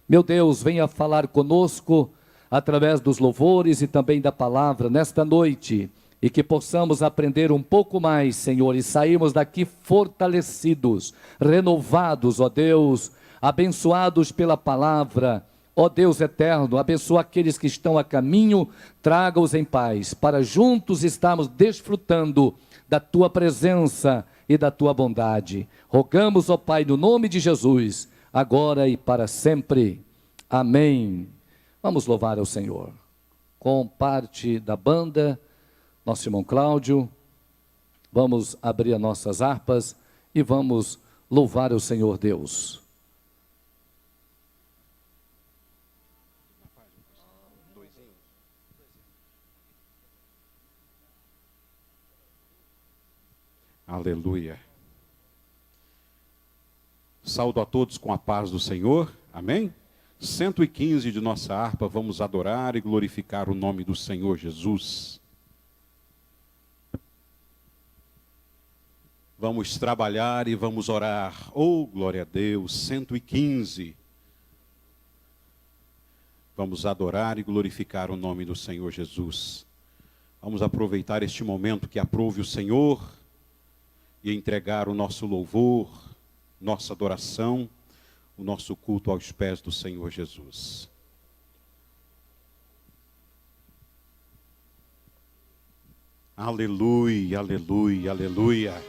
Meu Deus, venha falar conosco através dos louvores e também da palavra nesta noite, e que possamos aprender um pouco mais, Senhor, e sairmos daqui fortalecidos, renovados, ó Deus, abençoados pela palavra. Ó Deus eterno, abençoa aqueles que estão a caminho, traga-os em paz, para juntos estarmos desfrutando da Tua presença e da Tua bondade. Rogamos, ó Pai, no nome de Jesus, agora e para sempre. Amém. Vamos louvar ao Senhor. Com parte da banda, nosso irmão Cláudio, vamos abrir as nossas harpas e vamos louvar o Senhor Deus. Aleluia. Saúdo a todos com a paz do Senhor. Amém? 115 de nossa harpa, vamos adorar e glorificar o nome do Senhor Jesus. Vamos trabalhar e vamos orar. Oh, glória a Deus. 115. Vamos adorar e glorificar o nome do Senhor Jesus. Vamos aproveitar este momento que aprove o Senhor e entregar o nosso louvor, nossa adoração, o nosso culto aos pés do Senhor Jesus. Aleluia, aleluia, aleluia.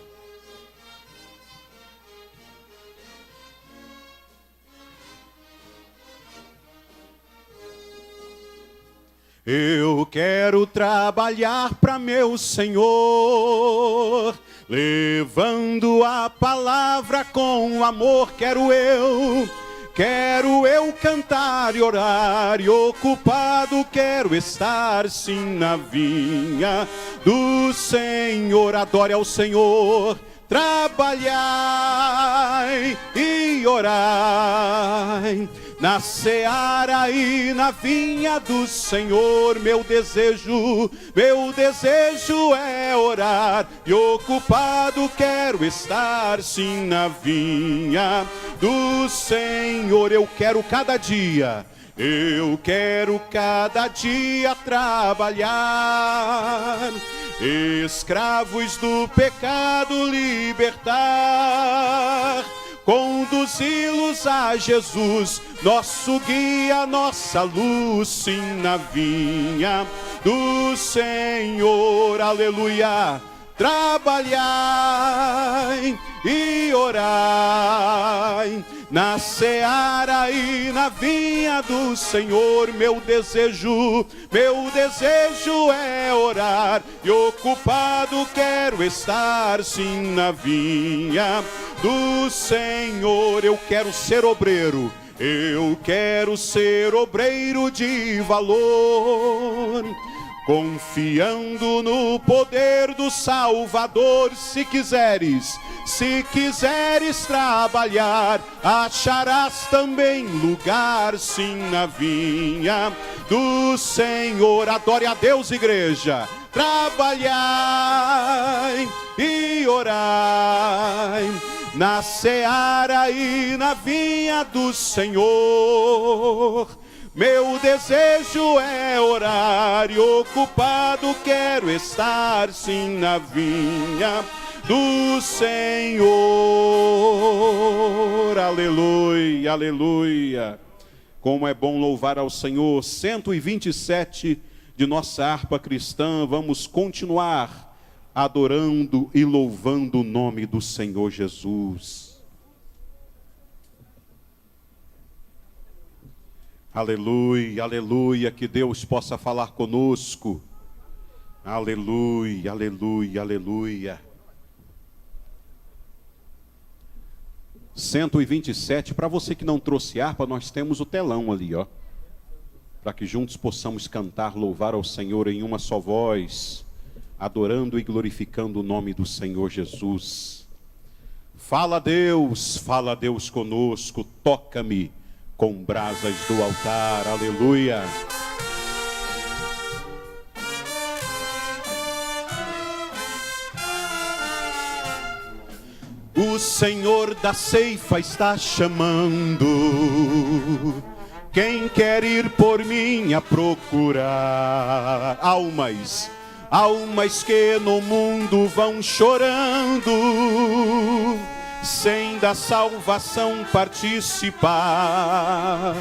Eu quero trabalhar para meu Senhor, levando a palavra com amor. Quero eu cantar e orar, e ocupado quero estar sim na vinha do Senhor. Adore ao Senhor, trabalhai e orai na seara e na vinha do Senhor. Meu desejo é orar, e ocupado quero estar sim na vinha do Senhor. Eu quero cada dia trabalhar, escravos do pecado libertar, conduzi-los a Jesus, nosso guia, nossa luz, sim, na vinha do Senhor. Aleluia. Trabalhai e orai na seara e na vinha do Senhor. Meu desejo é orar, e ocupado quero estar sim na vinha do Senhor. Eu quero ser obreiro, de valor, confiando no poder do Salvador. Se quiseres trabalhar, acharás também lugar sim na vinha do Senhor. Adore a Deus, igreja. Trabalhai e orai na seara e na vinha do Senhor. Meu desejo é orar, e ocupado quero estar sim na vinha do Senhor. Aleluia, aleluia. Como é bom louvar ao Senhor. 127 de nossa harpa cristã. Vamos continuar adorando e louvando o nome do Senhor Jesus. Aleluia, aleluia, que Deus possa falar conosco. Aleluia, aleluia, aleluia. 127, para você que não trouxe harpa, nós temos o telão ali, ó. Para que juntos possamos cantar, louvar ao Senhor em uma só voz, adorando e glorificando o nome do Senhor Jesus. Fala Deus conosco, toca-me com brasas do altar, aleluia. O Senhor da ceifa está chamando, Quem quer ir por mim a procurar almas que no mundo vão chorando, sem da salvação participar.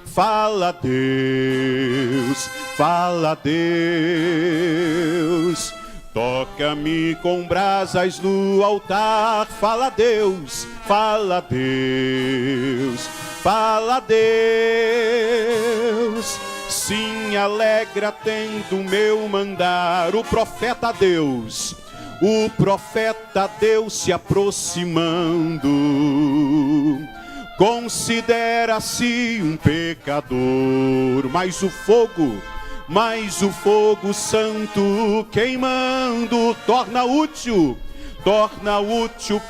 Fala Deus, toca-me com brasas no altar. Fala Deus, fala Deus, sim, alegra tendo meu mandar. O profeta Deus se aproximando, considera-se um pecador, mas o fogo santo queimando torna útil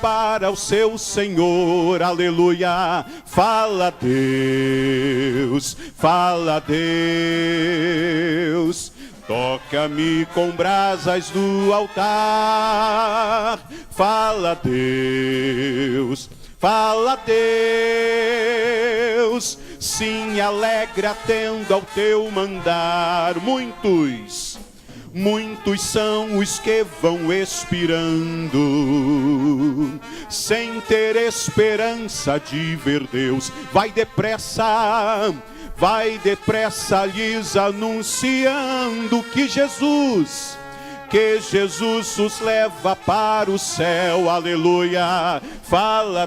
para o seu Senhor. Aleluia. Fala Deus, toca-me com brasas do altar. Fala Deus, sim, alegra atendo ao teu mandar. Muitos são os que vão expirando, sem ter esperança de ver Deus. Vai depressa, lhes anunciando que Jesus os leva para o céu. Aleluia. Fala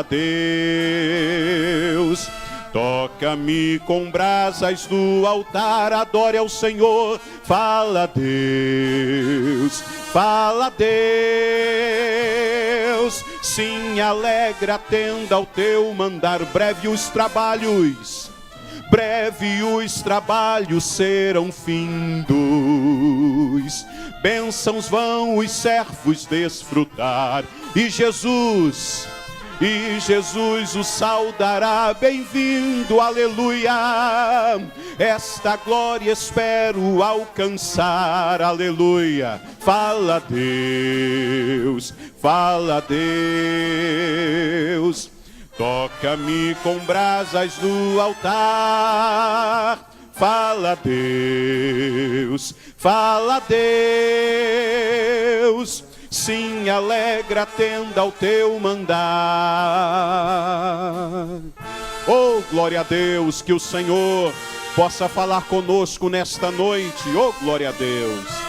Deus, toca-me com brasas do altar. Adore ao Senhor. Fala Deus, sim, alegra atenda ao teu mandar. Breve os trabalhos serão findos, bênçãos vão os servos desfrutar, e Jesus o saudará. Bem-vindo, aleluia, esta glória espero alcançar. Aleluia. Fala Deus, toca-me com brasas no altar. Fala Deus, sim, alegra atenda ao teu mandar. Oh, glória a Deus, que o Senhor possa falar conosco nesta noite. Oh, glória a Deus.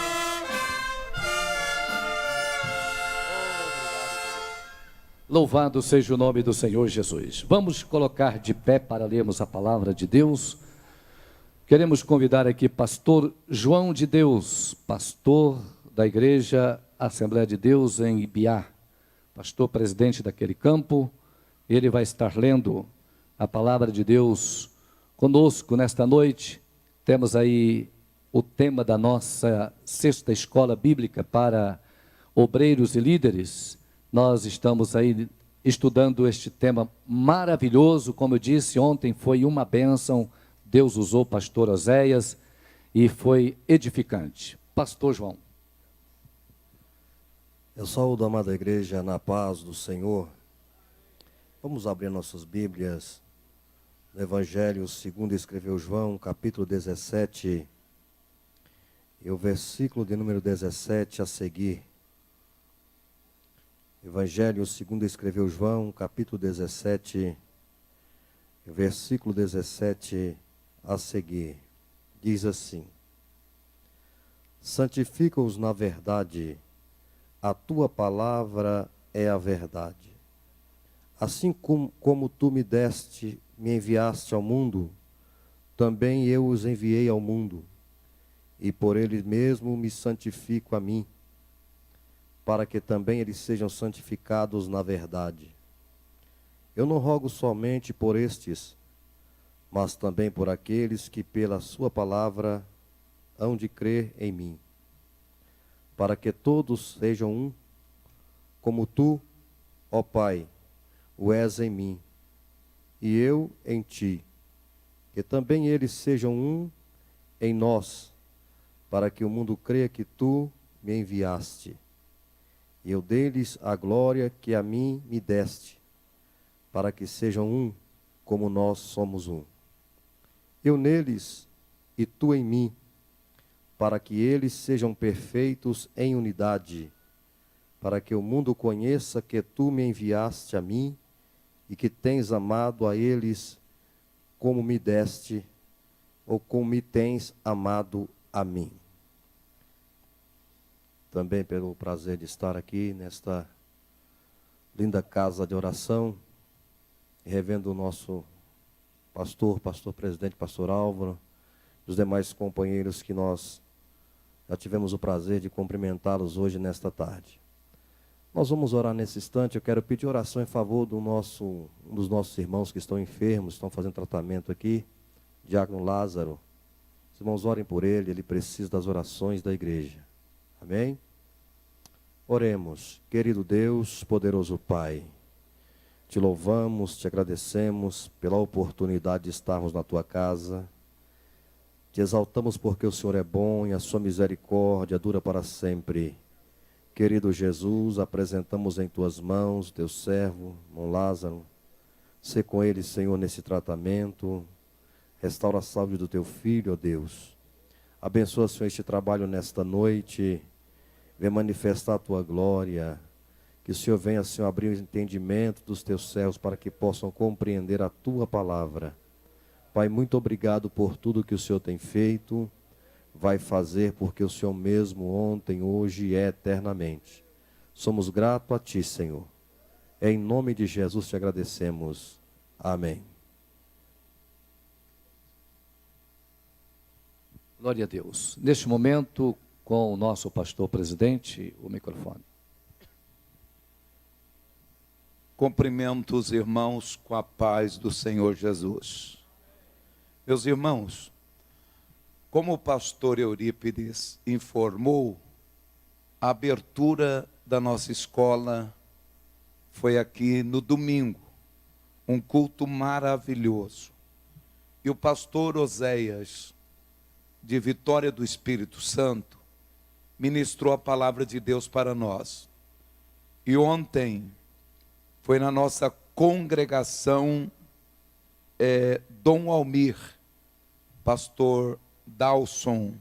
Louvado seja o nome do Senhor Jesus. Vamos colocar de pé para lermos a palavra de Deus. Queremos convidar aqui pastor João de Deus, pastor da igreja Assembleia de Deus em Ibiá, pastor presidente daquele campo. Ele vai estar lendo a palavra de Deus conosco nesta noite. Temos aí o tema da nossa sexta escola bíblica para obreiros e líderes. Nós estamos aí estudando este tema maravilhoso. Como eu disse, ontem foi uma bênção. Deus usou o pastor Oséias e foi edificante. Pastor João. Eu saúdo a amada igreja na paz do Senhor. Vamos abrir nossas Bíblias no Evangelho segundo escreveu João, capítulo 17, e o versículo de número 17 a seguir. Evangelho segundo escreveu João, capítulo 17, versículo 17 a seguir. Diz assim: santifica-os na verdade, a tua palavra é a verdade. Assim como tu me enviaste ao mundo, também eu os enviei ao mundo, e por eles mesmo me santifico a mim, para que também eles sejam santificados na verdade. Eu não rogo somente por estes, mas também por aqueles que pela sua palavra hão de crer em mim, para que todos sejam um, como tu, ó Pai, o és em mim, e eu em ti, que também eles sejam um em nós, para que o mundo creia que tu me enviaste. E eu dei-lhes a glória que a mim me deste, para que sejam um, como nós somos um. Eu neles e tu em mim, para que eles sejam perfeitos em unidade, para que o mundo conheça que tu me enviaste a mim e que tens amado a eles como me deste, ou como me tens amado a mim. Também pelo prazer de estar aqui nesta linda casa de oração, revendo o nosso pastor presidente, pastor Álvaro, os demais companheiros que nós já tivemos o prazer de cumprimentá-los hoje nesta tarde. Nós vamos orar nesse instante. Eu quero pedir oração em favor um dos nossos irmãos que estão enfermos, estão fazendo tratamento aqui, Diácono Lázaro. Os irmãos orem por ele precisa das orações da igreja. Amém? Oremos. Querido Deus, poderoso Pai, te louvamos, te agradecemos pela oportunidade de estarmos na tua casa. Te exaltamos porque o Senhor é bom e a sua misericórdia dura para sempre. Querido Jesus, apresentamos em tuas mãos teu servo, irmão Lázaro. Sê com ele, Senhor, nesse tratamento. Restaura a saúde do teu filho, ó Deus. Abençoa, Senhor, este trabalho nesta noite. Vem manifestar a tua glória. Que o Senhor venha, Senhor, abrir o entendimento dos teus servos para que possam compreender a tua palavra. Pai, muito obrigado por tudo que o Senhor tem feito, vai fazer, porque o Senhor mesmo ontem, hoje e eternamente. Somos gratos a Ti, Senhor. Em nome de Jesus te agradecemos. Amém. Glória a Deus. Neste momento, com o nosso pastor presidente, o microfone. Cumprimento os irmãos com a paz do Senhor Jesus. Meus irmãos, como o pastor Eurípides informou, a abertura da nossa escola foi aqui no domingo, um culto maravilhoso. E o pastor Oséias, de Vitória do Espírito Santo, ministrou a palavra de Deus para nós. E ontem foi na nossa congregação Dom Almir, pastor Dalson,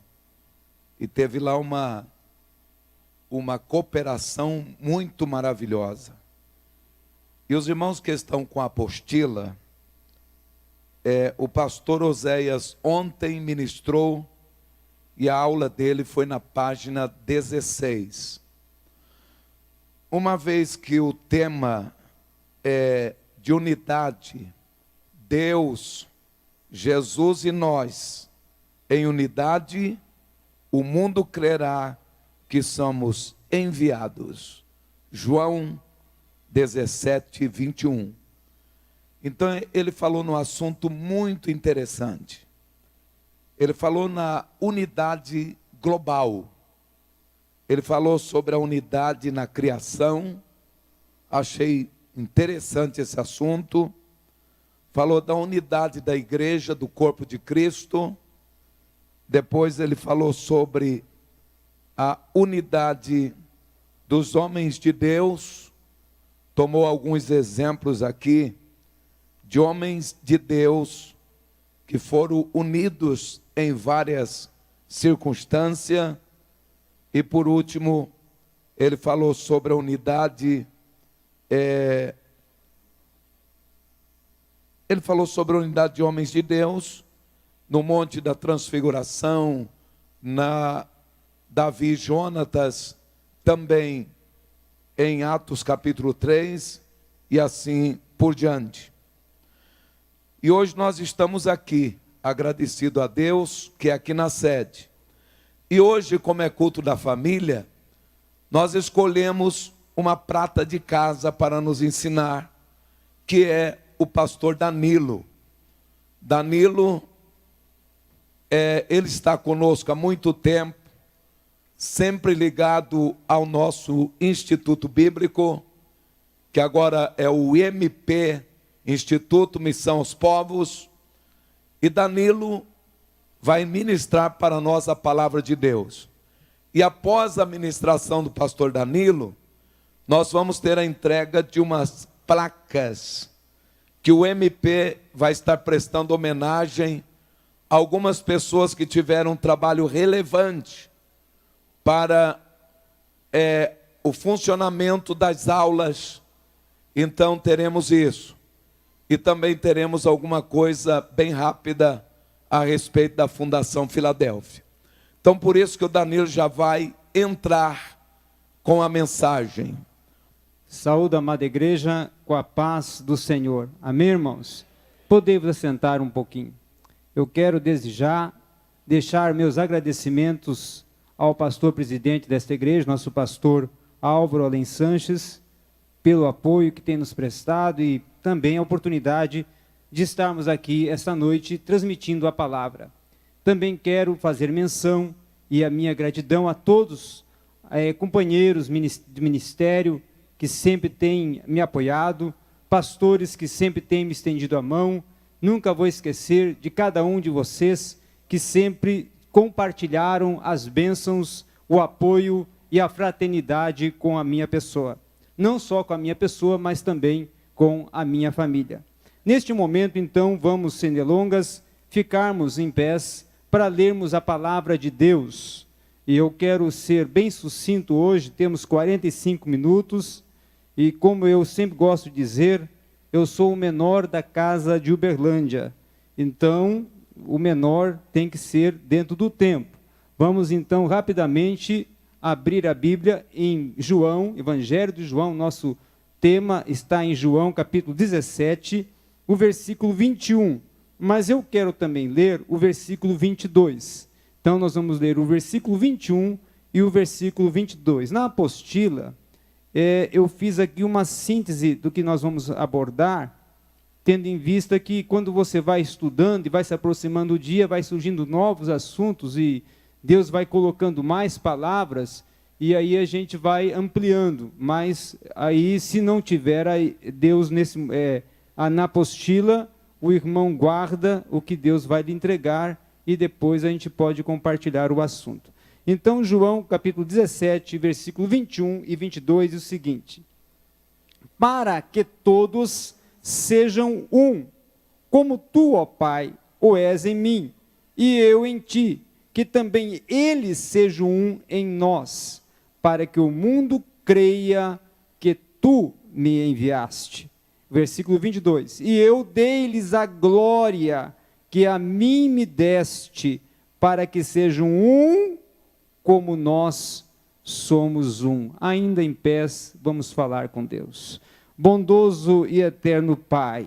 e teve lá uma cooperação muito maravilhosa. E os irmãos que estão com a apostila, o pastor Oséias ontem ministrou, e a aula dele foi na página 16. Uma vez que o tema é de unidade, Deus, Jesus e nós, em unidade, o mundo crerá que somos enviados. João 17, 21. Então ele falou num assunto muito interessante. Ele falou na unidade global. Ele falou sobre a unidade na criação. Achei interessante esse assunto. Falou da unidade da igreja, do corpo de Cristo. Depois ele falou sobre a unidade dos homens de Deus. Tomou alguns exemplos aqui de homens de Deus que foram unidos em várias circunstâncias. E por último, ele falou sobre a unidade. Ele falou sobre a unidade de homens de Deus no Monte da Transfiguração, na Davi e Jonatas, também em Atos capítulo 3 e assim por diante. E hoje nós estamos aqui, agradecido a Deus, que é aqui na sede. E hoje, como é culto da família, nós escolhemos uma prata de casa para nos ensinar, que é o pastor Danilo. Danilo, ele está conosco há muito tempo, sempre ligado ao nosso Instituto Bíblico, que agora é o IMP, Instituto Missão aos Povos. E Danilo vai ministrar para nós a palavra de Deus. E após a ministração do pastor Danilo, nós vamos ter a entrega de umas placas que o MP vai estar prestando homenagem a algumas pessoas que tiveram um trabalho relevante para o funcionamento das aulas. Então teremos isso. E também teremos alguma coisa bem rápida a respeito da Fundação Filadélfia. Então por isso que o Danilo já vai entrar com a mensagem. Saúde, amada igreja, com a paz do Senhor. Amém, irmãos? Podemos assentar um pouquinho. Eu quero desde já deixar meus agradecimentos ao pastor presidente desta igreja, nosso pastor Álvaro Além Sanches, pelo apoio que tem nos prestado e também a oportunidade de estarmos aqui esta noite transmitindo a palavra. Também quero fazer menção e a minha gratidão a todos companheiros de ministério que sempre têm me apoiado, pastores que sempre têm me estendido a mão. Nunca vou esquecer de cada um de vocês que sempre compartilharam as bênçãos, o apoio e a fraternidade com a minha pessoa. Não só com a minha pessoa, mas também com a minha família. Neste momento, então, vamos, sem delongas, ficarmos em pés para lermos a palavra de Deus. E eu quero ser bem sucinto hoje, temos 45 minutos, e como eu sempre gosto de dizer, eu sou o menor da casa de Uberlândia, então o menor tem que ser dentro do tempo. Vamos então rapidamente abrir a Bíblia em João, Evangelho de João, nosso tema está em João capítulo 17, o versículo 21, mas eu quero também ler o versículo 22. Então nós vamos ler o versículo 21 e o versículo 22. Na apostila, eu fiz aqui uma síntese do que nós vamos abordar, tendo em vista que quando você vai estudando e vai se aproximando do dia, vai surgindo novos assuntos e Deus vai colocando mais palavras e aí a gente vai ampliando. Mas aí, se não tiver Deus na apostila, o irmão guarda o que Deus vai lhe entregar e depois a gente pode compartilhar o assunto. Então, João, capítulo 17, versículo 21 e 22, diz o seguinte: para que todos sejam um, como tu, ó Pai, o és em mim, e eu em ti, que também eles sejam um em nós, para que o mundo creia que tu me enviaste. Versículo 22, e eu dei-lhes a glória que a mim me deste, para que sejam um, como nós somos um. Ainda em pés, vamos falar com Deus. Bondoso e eterno Pai,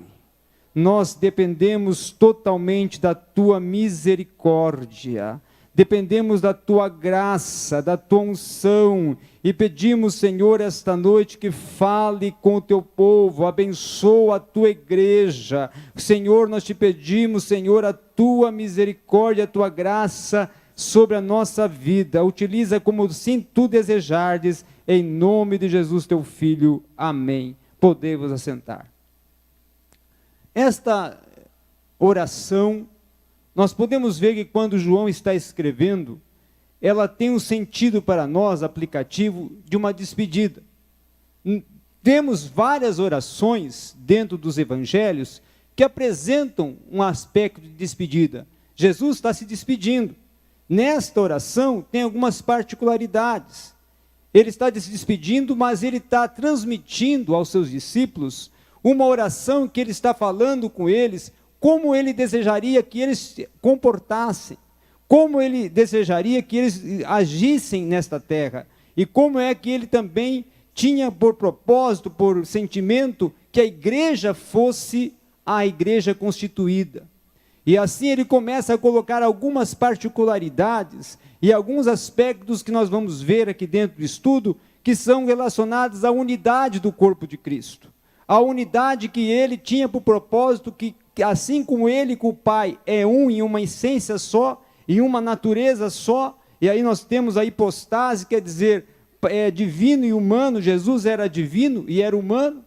nós dependemos totalmente da Tua misericórdia, dependemos da Tua graça, da Tua unção, e pedimos, Senhor, esta noite que fale com o Teu povo, abençoa a Tua igreja. Senhor, nós te pedimos, Senhor, a Tua misericórdia, a Tua graça, sobre a nossa vida, utiliza como sim tu desejardes, em nome de Jesus teu Filho, amém. Podemos assentar. Esta oração, nós podemos ver que quando João está escrevendo, ela tem um sentido para nós, aplicativo, de uma despedida. Temos várias orações dentro dos evangelhos, que apresentam um aspecto de despedida. Jesus está se despedindo. Nesta oração tem algumas particularidades. Ele está se despedindo, mas ele está transmitindo aos seus discípulos uma oração que ele está falando com eles, como ele desejaria que eles se comportassem, como ele desejaria que eles agissem nesta terra, e como é que ele também tinha por propósito, por sentimento, que a igreja fosse a igreja constituída. E assim ele começa a colocar algumas particularidades e alguns aspectos que nós vamos ver aqui dentro do estudo, que são relacionados à unidade do corpo de Cristo. A unidade que ele tinha por propósito, que assim como ele com o Pai é um em uma essência só, em uma natureza só, e aí nós temos a hipostase, quer dizer, divino e humano. Jesus era divino e era humano,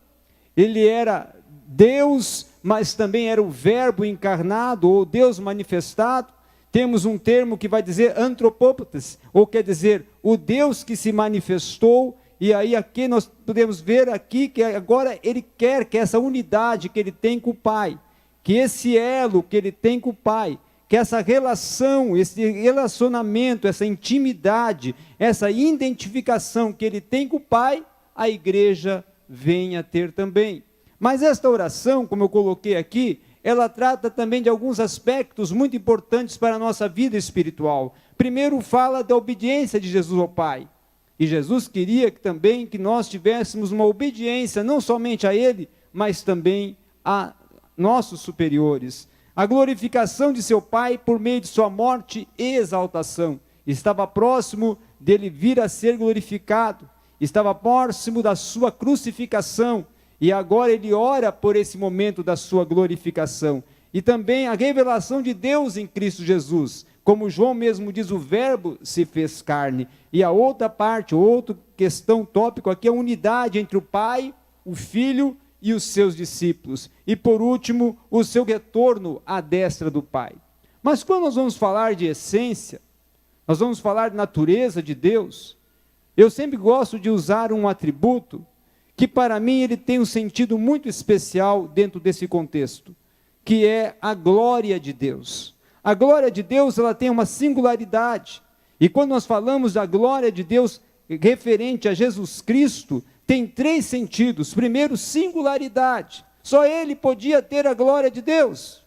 ele era Deus, mas também era o verbo encarnado, ou Deus manifestado. Temos um termo que vai dizer antropópotes, ou quer dizer, o Deus que se manifestou, E aí aqui nós podemos ver aqui que agora ele quer que essa unidade que ele tem com o Pai, que esse elo que ele tem com o Pai, que essa relação, esse relacionamento, essa intimidade, essa identificação que ele tem com o Pai, a igreja venha ter também. Mas esta oração, como eu coloquei aqui, ela trata também de alguns aspectos muito importantes para a nossa vida espiritual. Primeiro fala da obediência de Jesus ao Pai. E Jesus queria também que nós tivéssemos uma obediência, não somente a Ele, mas também a nossos superiores. A glorificação de seu Pai por meio de sua morte e exaltação. Estava próximo dele vir a ser glorificado. Estava próximo da sua crucificação. E agora ele ora por esse momento da sua glorificação. E também a revelação de Deus em Cristo Jesus. Como João mesmo diz, o verbo se fez carne. E a outra parte, outra questão, tópico aqui, é a unidade entre o Pai, o Filho e os seus discípulos. E por último, o seu retorno à destra do Pai. Mas quando nós vamos falar de essência, nós vamos falar de natureza de Deus, eu sempre gosto de usar um atributo que para mim ele tem um sentido muito especial dentro desse contexto, que é a glória de Deus. A glória de Deus, ela tem uma singularidade, e quando nós falamos da glória de Deus referente a Jesus Cristo, tem 3 sentidos. Primeiro, singularidade. Só ele podia ter a glória de Deus.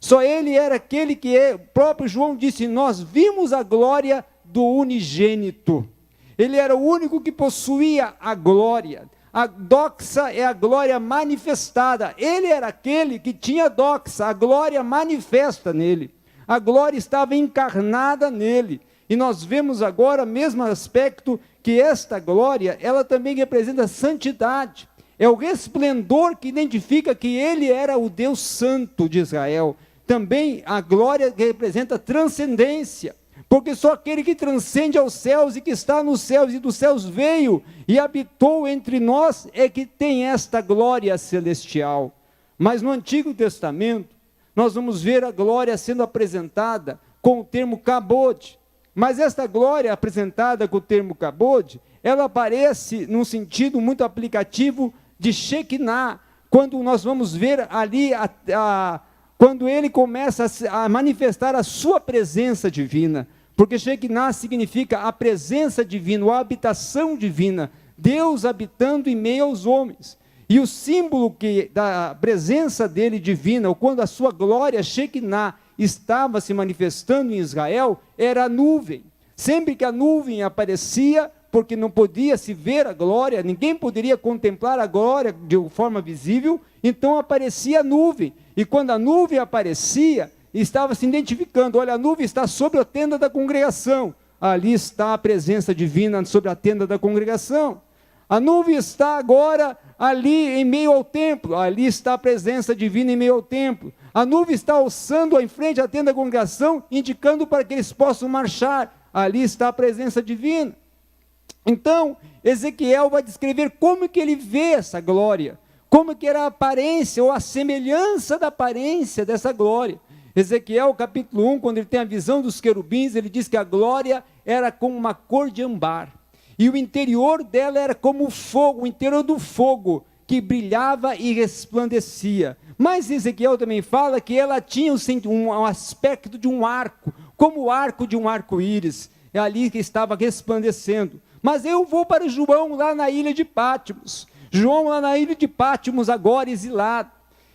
Só ele era aquele que o próprio João disse, nós vimos a glória do unigênito. Ele era o único que possuía a glória. A doxa é a glória manifestada. Ele era aquele que tinha doxa, a glória manifesta nele. A glória estava encarnada nele. E nós vemos agora o mesmo aspecto, que esta glória, ela também representa santidade. É o resplendor que identifica que ele era o Deus Santo de Israel. Também a glória representa transcendência. Porque só aquele que transcende aos céus e que está nos céus e dos céus veio e habitou entre nós é que tem esta glória celestial. Mas no Antigo Testamento, nós vamos ver a glória sendo apresentada com o termo kabod. Mas esta glória apresentada com o termo kabod, ela aparece num sentido muito aplicativo de Shekinah, quando nós vamos ver ali, quando ele começa a manifestar a sua presença divina. Porque Shekinah significa a presença divina, a habitação divina, Deus habitando em meio aos homens. E o símbolo da presença dele divina, ou quando a sua glória, Shekinah, estava se manifestando em Israel, era a nuvem. Sempre que a nuvem aparecia, porque não podia se ver a glória, ninguém poderia contemplar a glória de forma visível, então aparecia a nuvem. E quando a nuvem aparecia, estava se identificando, olha, a nuvem está sobre a tenda da congregação, ali está a presença divina sobre a tenda da congregação. A nuvem está agora ali em meio ao templo, ali está a presença divina em meio ao templo. A nuvem está alçando em frente à tenda da congregação, indicando para que eles possam marchar, ali está a presença divina. Então, Ezequiel vai descrever como que ele vê essa glória, como que era a aparência ou a semelhança da aparência dessa glória. Ezequiel capítulo 1, quando ele tem a visão dos querubins, ele diz que a glória era como uma cor de ambar, e o interior dela era como fogo, o interior do fogo, que brilhava e resplandecia. Mas Ezequiel também fala que ela tinha um aspecto de um arco, como o arco de um arco-íris, é ali que estava resplandecendo. Mas eu vou para João lá na ilha de Pátimos. João lá na ilha de Pátimos, agora exilado,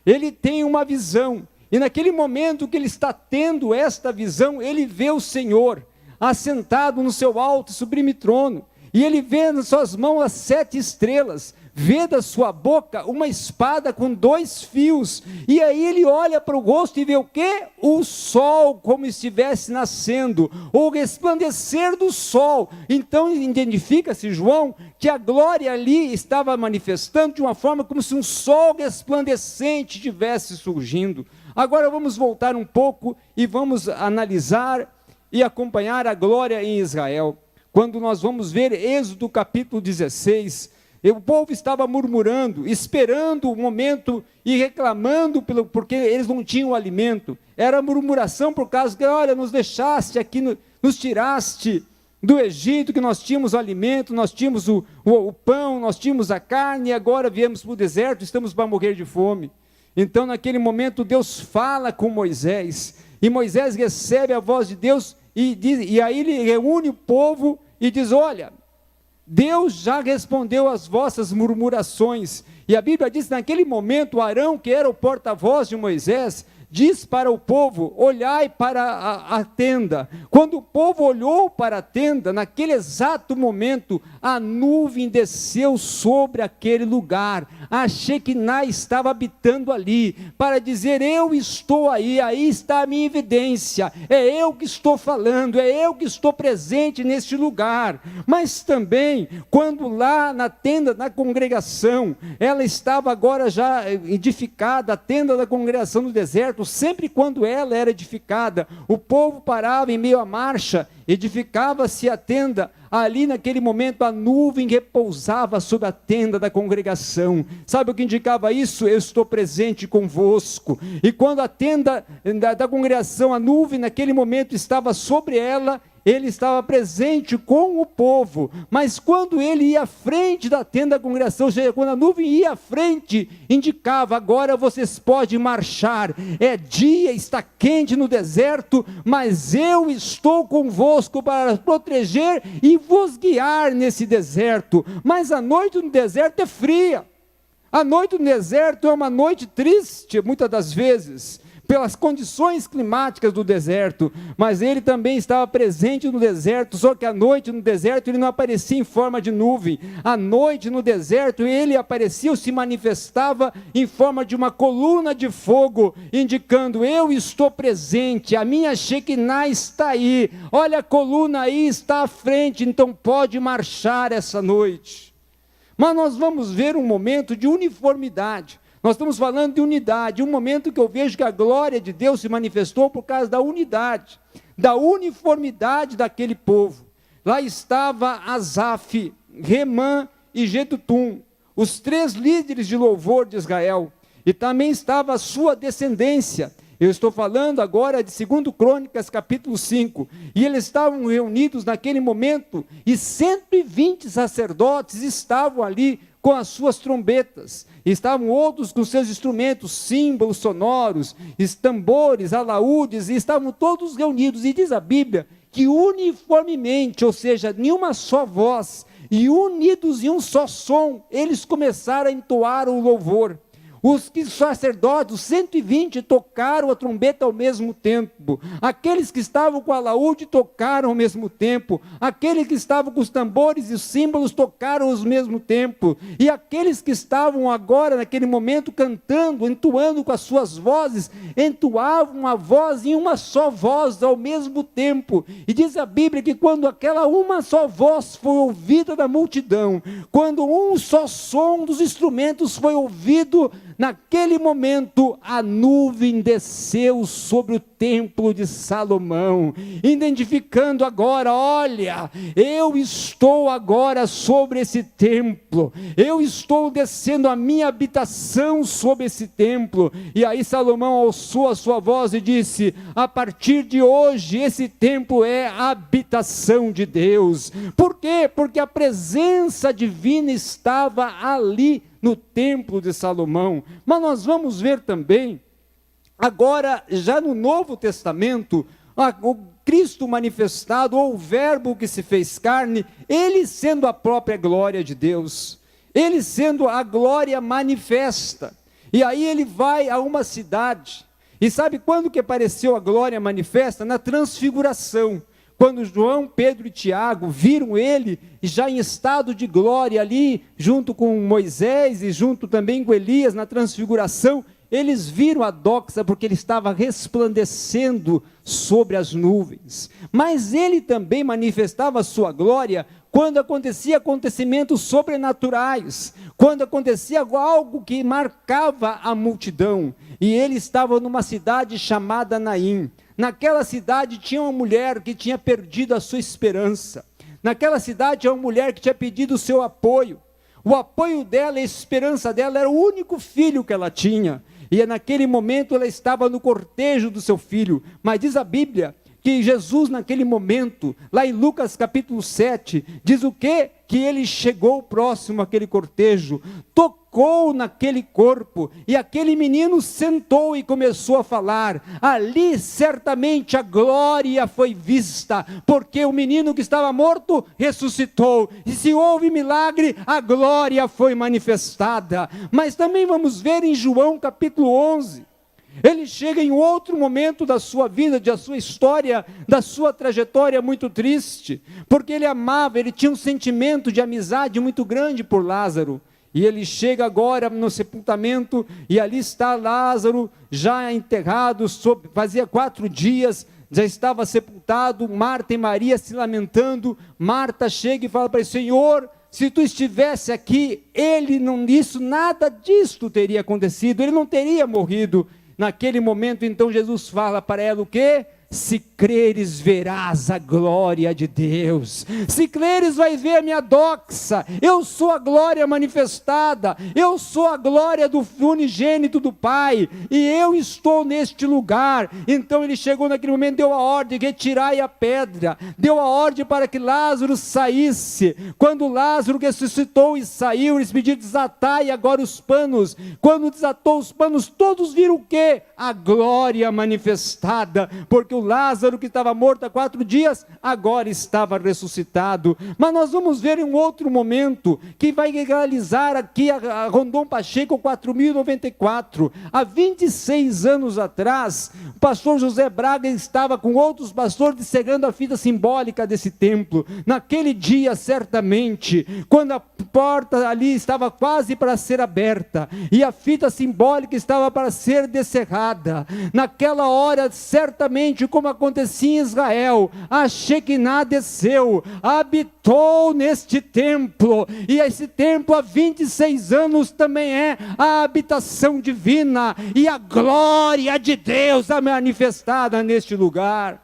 ele tem uma visão, e naquele momento que ele está tendo esta visão, ele vê o Senhor assentado no seu alto e sublime trono, e ele vê nas suas mãos as 7 estrelas, vê da sua boca uma espada com 2 fios, e aí ele olha para o rosto e vê o quê? O sol como estivesse nascendo, ou resplandecer do sol. Então identifica-se João que a glória ali estava manifestando de uma forma como se um sol resplandecente estivesse surgindo. Agora vamos voltar um pouco e vamos analisar e acompanhar a glória em Israel. Quando nós vamos ver Êxodo capítulo 16, o povo estava murmurando, esperando o momento e reclamando porque eles não tinham alimento. Era murmuração por causa que, olha, nos deixaste aqui, nos tiraste do Egito, que nós tínhamos o alimento, nós tínhamos o pão, nós tínhamos a carne, e agora viemos para o deserto, estamos para morrer de fome. Então, naquele momento, Deus fala com Moisés, e Moisés recebe a voz de Deus, e aí ele reúne o povo e diz: olha, Deus já respondeu às vossas murmurações. E a Bíblia diz, naquele momento, Arão, que era o porta-voz de Moisés, diz para o povo: olhai para a tenda. Quando o povo olhou para a tenda, naquele exato momento, a nuvem desceu sobre aquele lugar. A Shekinah estava habitando ali, para dizer: eu estou aí, aí está a minha evidência, é eu que estou falando, é eu que estou presente neste lugar. Mas também, quando lá na tenda da congregação, ela estava agora já edificada, a tenda da congregação no deserto, sempre quando ela era edificada, o povo parava em meio à marcha, edificava-se a tenda, ali naquele momento a nuvem repousava sobre a tenda da congregação. Sabe o que indicava isso? Eu estou presente convosco. E quando a tenda da congregação, a nuvem naquele momento estava sobre ela, ele estava presente com o povo. Mas quando ele ia à frente da tenda da congregação, ou seja, quando a nuvem ia à frente, indicava: agora vocês podem marchar, é dia, está quente no deserto, mas eu estou convosco para proteger e vos guiar nesse deserto. Mas a noite no deserto é fria, a noite no deserto é uma noite triste, muitas das vezes, pelas condições climáticas do deserto, mas ele também estava presente no deserto, só que à noite no deserto ele não aparecia em forma de nuvem. À noite no deserto ele aparecia ou se manifestava em forma de uma coluna de fogo, indicando: eu estou presente, a minha Shekinah está aí, olha a coluna aí, está à frente, então pode marchar essa noite. Mas nós vamos ver um momento de uniformidade. Nós estamos falando de unidade, um momento que eu vejo que a glória de Deus se manifestou por causa da unidade, da uniformidade daquele povo. Lá estava Asaf, Remã e Jedutum, os 3 líderes de louvor de Israel, e também estava a sua descendência. Eu estou falando agora de 2 Crônicas, capítulo 5, e eles estavam reunidos naquele momento, e 120 sacerdotes estavam ali com as suas trombetas, estavam outros com seus instrumentos, símbolos sonoros, tambores, alaúdes, e estavam todos reunidos, e diz a Bíblia que uniformemente, ou seja, em uma só voz, e unidos em um só som, eles começaram a entoar o louvor. Os sacerdotes, os 120, tocaram a trombeta ao mesmo tempo. Aqueles que estavam com a alaúde tocaram ao mesmo tempo. Aqueles que estavam com os tambores e os símbolos tocaram ao mesmo tempo. E aqueles que estavam agora, naquele momento, cantando, entoando com as suas vozes, entoavam a voz em uma só voz ao mesmo tempo. E diz a Bíblia que quando aquela uma só voz foi ouvida da multidão, quando um só som dos instrumentos foi ouvido, naquele momento a nuvem desceu sobre o templo de Salomão, identificando agora: olha, eu estou agora sobre esse templo, eu estou descendo a minha habitação sobre esse templo. E aí Salomão alçou a sua voz e disse: a partir de hoje esse templo é a habitação de Deus. Por quê? Porque a presença divina estava ali no templo de Salomão. Mas nós vamos ver também, agora já no Novo Testamento, o Cristo manifestado, ou o verbo que se fez carne, ele sendo a própria glória de Deus, ele sendo a glória manifesta. E aí ele vai a uma cidade, e sabe quando que apareceu a glória manifesta? Na transfiguração. Quando João, Pedro e Tiago viram ele já em estado de glória ali, junto com Moisés e junto também com Elias na transfiguração, eles viram a doxa porque ele estava resplandecendo sobre as nuvens. Mas ele também manifestava a sua glória quando acontecia acontecimentos sobrenaturais, quando acontecia algo que marcava a multidão. E ele estava numa cidade chamada Naim. Naquela cidade tinha uma mulher que tinha perdido a sua esperança. Naquela cidade tinha uma mulher que tinha pedido o seu apoio. O apoio dela, a esperança dela era o único filho que ela tinha. E naquele momento ela estava no cortejo do seu filho. Mas diz a Bíblia que Jesus naquele momento, lá em Lucas capítulo 7, diz o quê? Que ele chegou próximo àquele cortejo, tocou naquele corpo, e aquele menino sentou e começou a falar. Ali certamente a glória foi vista, porque o menino que estava morto ressuscitou, e se houve milagre, a glória foi manifestada. Mas também vamos ver em João capítulo 11, ele chega em outro momento da sua vida, da sua história, da sua trajetória muito triste, porque ele amava, ele tinha um sentimento de amizade muito grande por Lázaro, e ele chega agora no sepultamento, e ali está Lázaro, já enterrado, fazia 4 dias, já estava sepultado, Marta e Maria se lamentando. Marta chega e fala para ele: Senhor, se tu estivesse aqui, nada disto teria acontecido, ele não teria morrido. Naquele momento, então, Jesus fala para ela o quê? Se creres, verás a glória de Deus. Se creres, vai ver a minha doxa. Eu sou a glória manifestada. Eu sou a glória do unigênito do Pai. E eu estou neste lugar. Então ele chegou naquele momento, deu a ordem: retirai a pedra. Deu a ordem para que Lázaro saísse. Quando Lázaro ressuscitou e saiu, eles pediram: desatai agora os panos. Quando desatou os panos, todos viram o quê? A glória manifestada. Porque o Lázaro, que estava morto há 4 dias, agora estava ressuscitado. Mas nós vamos ver em um outro momento, que vai realizar aqui a Rondon Pacheco 4094. Há 26 anos atrás, o pastor José Braga estava com outros pastores discernindo a fita simbólica desse templo. Naquele dia, certamente, quando a porta ali estava quase para ser aberta, e a fita simbólica estava para ser descerrada, naquela hora, certamente, como acontecia em Israel, a Shekinah desceu, habitou neste templo, e esse templo há 26 anos também é a habitação divina, e a glória de Deus é manifestada neste lugar.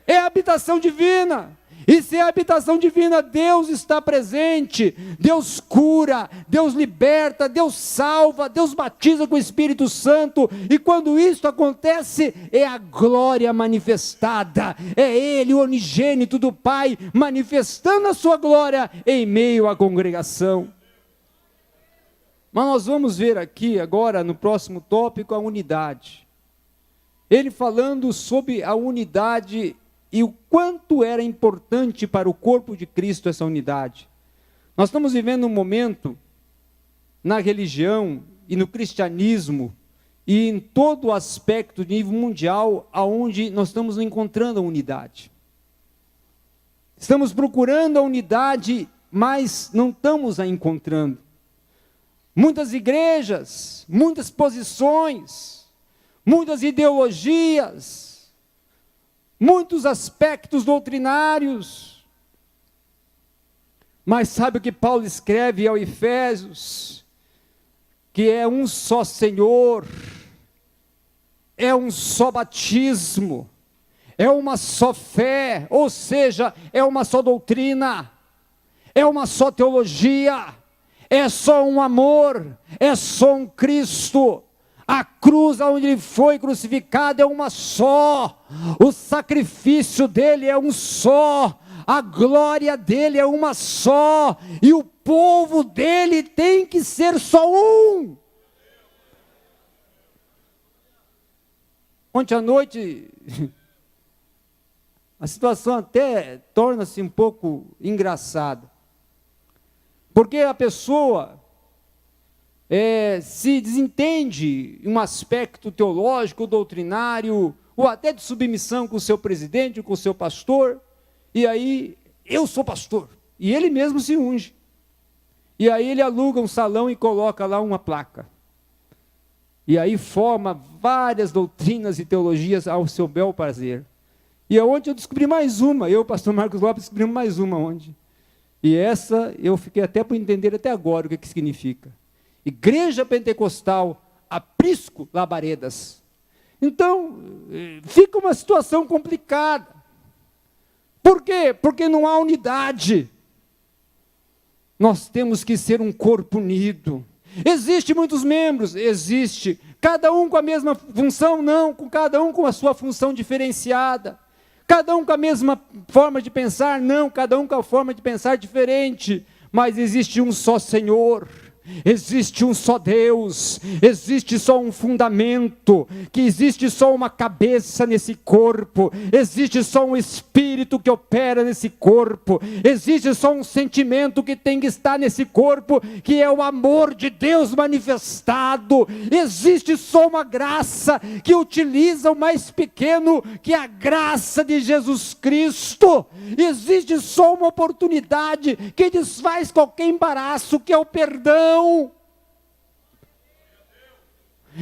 É a habitação divina. E se é a habitação divina, Deus está presente, Deus cura, Deus liberta, Deus salva, Deus batiza com o Espírito Santo, e quando isso acontece, é a glória manifestada, é Ele, o unigênito do Pai, manifestando a sua glória em meio à congregação. Mas nós vamos ver aqui agora, no próximo tópico, a unidade. Ele falando sobre a unidade e o quanto era importante para o corpo de Cristo essa unidade. Nós estamos vivendo um momento na religião e no cristianismo e em todo o aspecto de nível mundial, aonde nós estamos encontrando a unidade. Estamos procurando a unidade, mas não estamos a encontrando. Muitas igrejas, muitas posições, muitas ideologias, muitos aspectos doutrinários. Mas sabe o que Paulo escreve ao Efésios? Que é um só Senhor, é um só batismo, é uma só fé, ou seja, é uma só doutrina, é uma só teologia, é só um amor, é só um Cristo. A cruz onde ele foi crucificado é uma só, o sacrifício dele é um só, a glória dele é uma só, e o povo dele tem que ser só um. Ontem à noite, a situação até torna-se um pouco engraçada, porque a pessoa se desentende em um aspecto teológico, doutrinário, ou até de submissão com o seu presidente, com o seu pastor, e aí, eu sou pastor, e ele mesmo se unge, e aí ele aluga um salão e coloca lá uma placa, e aí forma várias doutrinas e teologias ao seu bel prazer. E ontem eu descobri mais uma, eu, pastor Marcos Lopes, descobrimos mais uma ontem, e essa eu fiquei até por entender até agora o que significa. Igreja Pentecostal Aprisco Labaredas. Então, fica uma situação complicada. Por quê? Porque não há unidade. Nós temos que ser um corpo unido. Existem muitos membros? Existe. Cada um com a mesma função? Não, com cada um com a sua função diferenciada. Cada um com a mesma forma de pensar? Não, cada um com a forma de pensar diferente. Mas existe um só Senhor, existe um só Deus, existe só um fundamento, que existe só uma cabeça nesse corpo, existe só um espírito que opera nesse corpo, existe só um sentimento que tem que estar nesse corpo, que é o amor de Deus manifestado, existe só uma graça que utiliza o mais pequeno, que é a graça de Jesus Cristo, existe só uma oportunidade que desfaz qualquer embaraço, que é o perdão.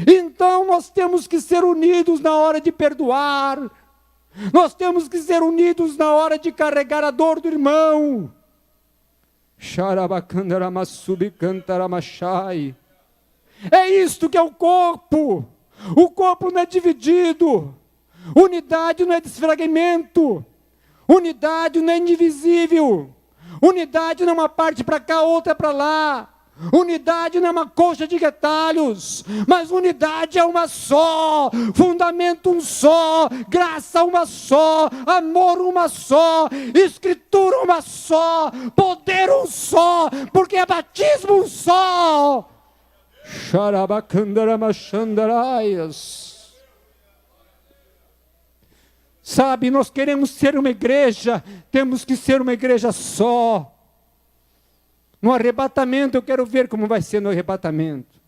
Então nós temos que ser unidos na hora de perdoar, nós temos que ser unidos na hora de carregar a dor do irmão. É isto que é o corpo não é dividido, unidade não é desfragmento, unidade não é indivisível, unidade não é uma parte para cá, outra para lá. Unidade não é uma coxa de retalhos, mas unidade é uma só, fundamento um só, graça uma só, amor uma só, escritura uma só, poder um só, porque é batismo um só. Sabe, nós queremos ser uma igreja, temos que ser uma igreja só. No arrebatamento, eu quero ver como vai ser no arrebatamento.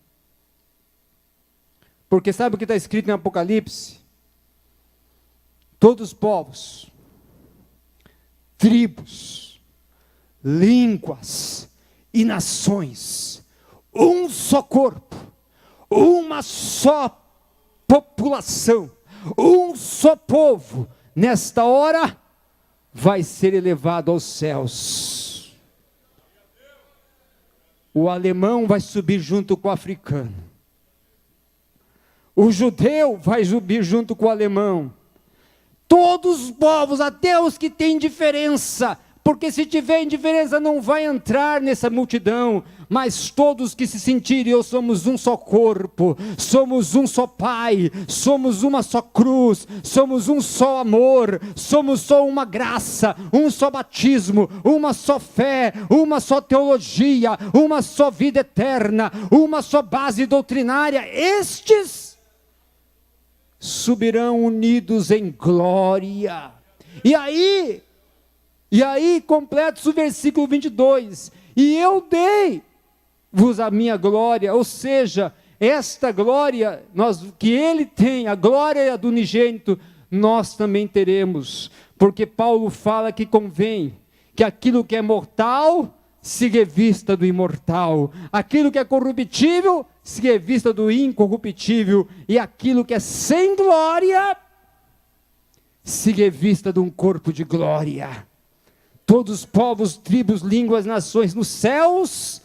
Porque sabe o que está escrito em Apocalipse? Todos os povos, tribos, línguas e nações, um só corpo, uma só população, um só povo, nesta hora, vai ser elevado aos céus. O alemão vai subir junto com o africano. O judeu vai subir junto com o alemão. Todos os povos, até os que têm diferença, porque se tiver indiferença não vai entrar nessa multidão, mas todos que se sentirem, eu somos um só corpo, somos um só Pai, somos uma só cruz, somos um só amor, somos só uma graça, um só batismo, uma só fé, uma só teologia, uma só vida eterna, uma só base doutrinária, estes subirão unidos em glória. E aí completa-se o versículo 22, e eu dei-vos a minha glória, ou seja, esta glória que ele tem, a glória do unigênito, nós também teremos, porque Paulo fala que convém que aquilo que é mortal se revista do imortal, aquilo que é corruptível se revista do incorruptível, e aquilo que é sem glória se revista de um corpo de glória. Todos os povos, tribos, línguas, nações nos céus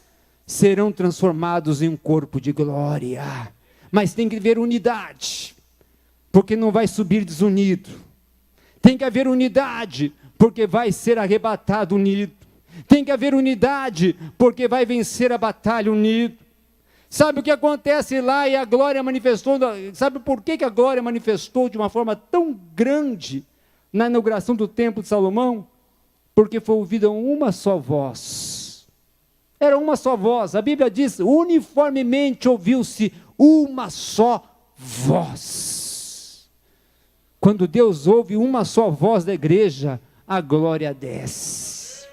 serão transformados em um corpo de glória. Mas tem que haver unidade, porque não vai subir desunido. Tem que haver unidade, porque vai ser arrebatado unido. Tem que haver unidade, porque vai vencer a batalha unido. Sabe o que acontece lá e a glória manifestou? Sabe por que a glória manifestou de uma forma tão grande na inauguração do templo de Salomão? Porque foi ouvida uma só voz. Era uma só voz. A Bíblia diz, uniformemente ouviu-se uma só voz. Quando Deus ouve uma só voz da igreja, a glória desce.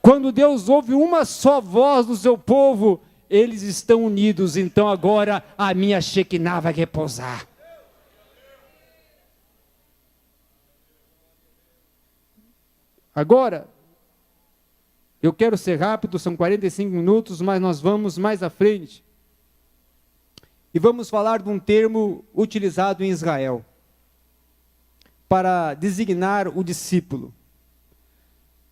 Quando Deus ouve uma só voz do seu povo, eles estão unidos, então agora a minha Shekinah vai repousar. Agora, eu quero ser rápido, são 45 minutos, mas nós vamos mais à frente. E vamos falar de um termo utilizado em Israel, para designar o discípulo.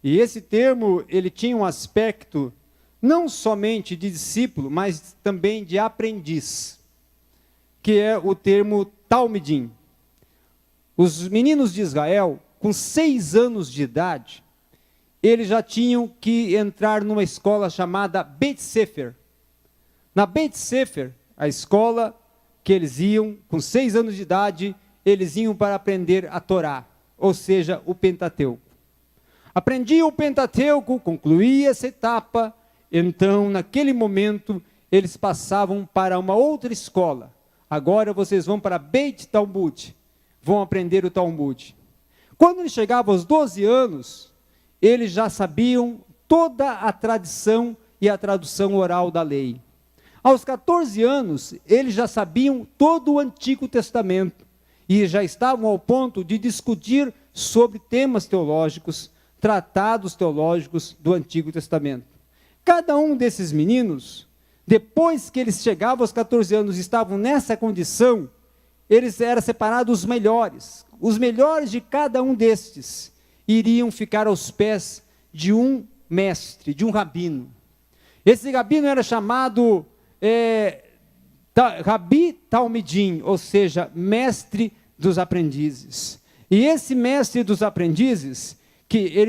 E esse termo, ele tinha um aspecto, não somente de discípulo, mas também de aprendiz, que é o termo Talmidim. Os meninos de Israel, com 6 anos de idade, eles já tinham que entrar numa escola chamada Beit Sefer. Na Beit Sefer, a escola que eles iam, com 6 anos de idade, eles iam para aprender a Torá, ou seja, o Pentateuco. Aprendiam o Pentateuco, concluía essa etapa, então, naquele momento, eles passavam para uma outra escola. Agora vocês vão para Beit Talmud, vão aprender o Talmud. Quando eles chegavam aos 12 anos, eles já sabiam toda a tradição e a tradução oral da lei. Aos 14 anos, eles já sabiam todo o Antigo Testamento e já estavam ao ponto de discutir sobre temas teológicos, tratados teológicos do Antigo Testamento. Cada um desses meninos, depois que eles chegavam aos 14 anos e estavam nessa condição, eles eram separados os melhores de cada um destes, iriam ficar aos pés de um mestre, de um rabino. Esse rabino era chamado Rabi Talmidim, ou seja, mestre dos aprendizes. E esse mestre dos aprendizes,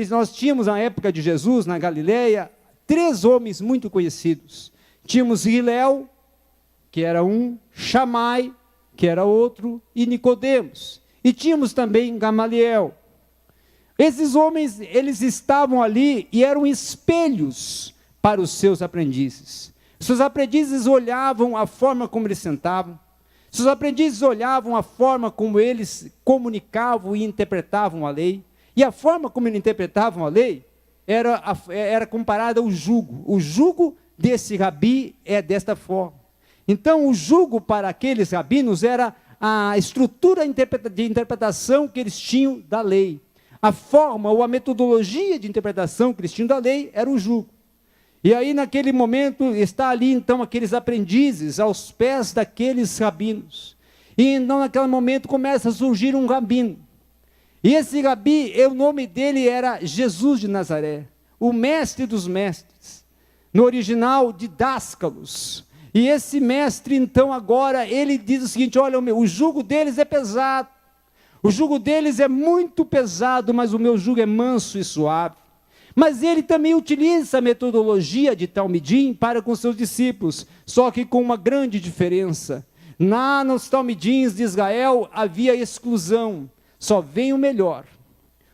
nós tínhamos na época de Jesus, na Galileia, 3 homens muito conhecidos. Tínhamos Hilel, que era um, Shammai, que era outro, e Nicodemos. E tínhamos também Gamaliel. Esses homens, eles estavam ali e eram espelhos para os seus aprendizes. Seus aprendizes olhavam a forma como eles sentavam, seus aprendizes olhavam a forma como eles comunicavam e interpretavam a lei, e a forma como eles interpretavam a lei era comparada ao jugo. O jugo desse rabi é desta forma. Então, o jugo para aqueles rabinos era a estrutura de interpretação que eles tinham da lei. A forma ou a metodologia de interpretação que eles tinham da lei era o jugo. E aí, naquele momento, está ali, então, aqueles aprendizes aos pés daqueles rabinos. E, então, naquele momento, começa a surgir um rabino. E esse rabi, o nome dele era Jesus de Nazaré, o mestre dos mestres. No original, didáscalos. E esse mestre, então, agora, ele diz o seguinte: olha, o jugo deles é pesado. O jugo deles é muito pesado, mas o meu jugo é manso e suave. Mas ele também utiliza a metodologia de Talmidim para com seus discípulos, só que com uma grande diferença. Nos Talmidins de Israel havia exclusão, só vem o melhor.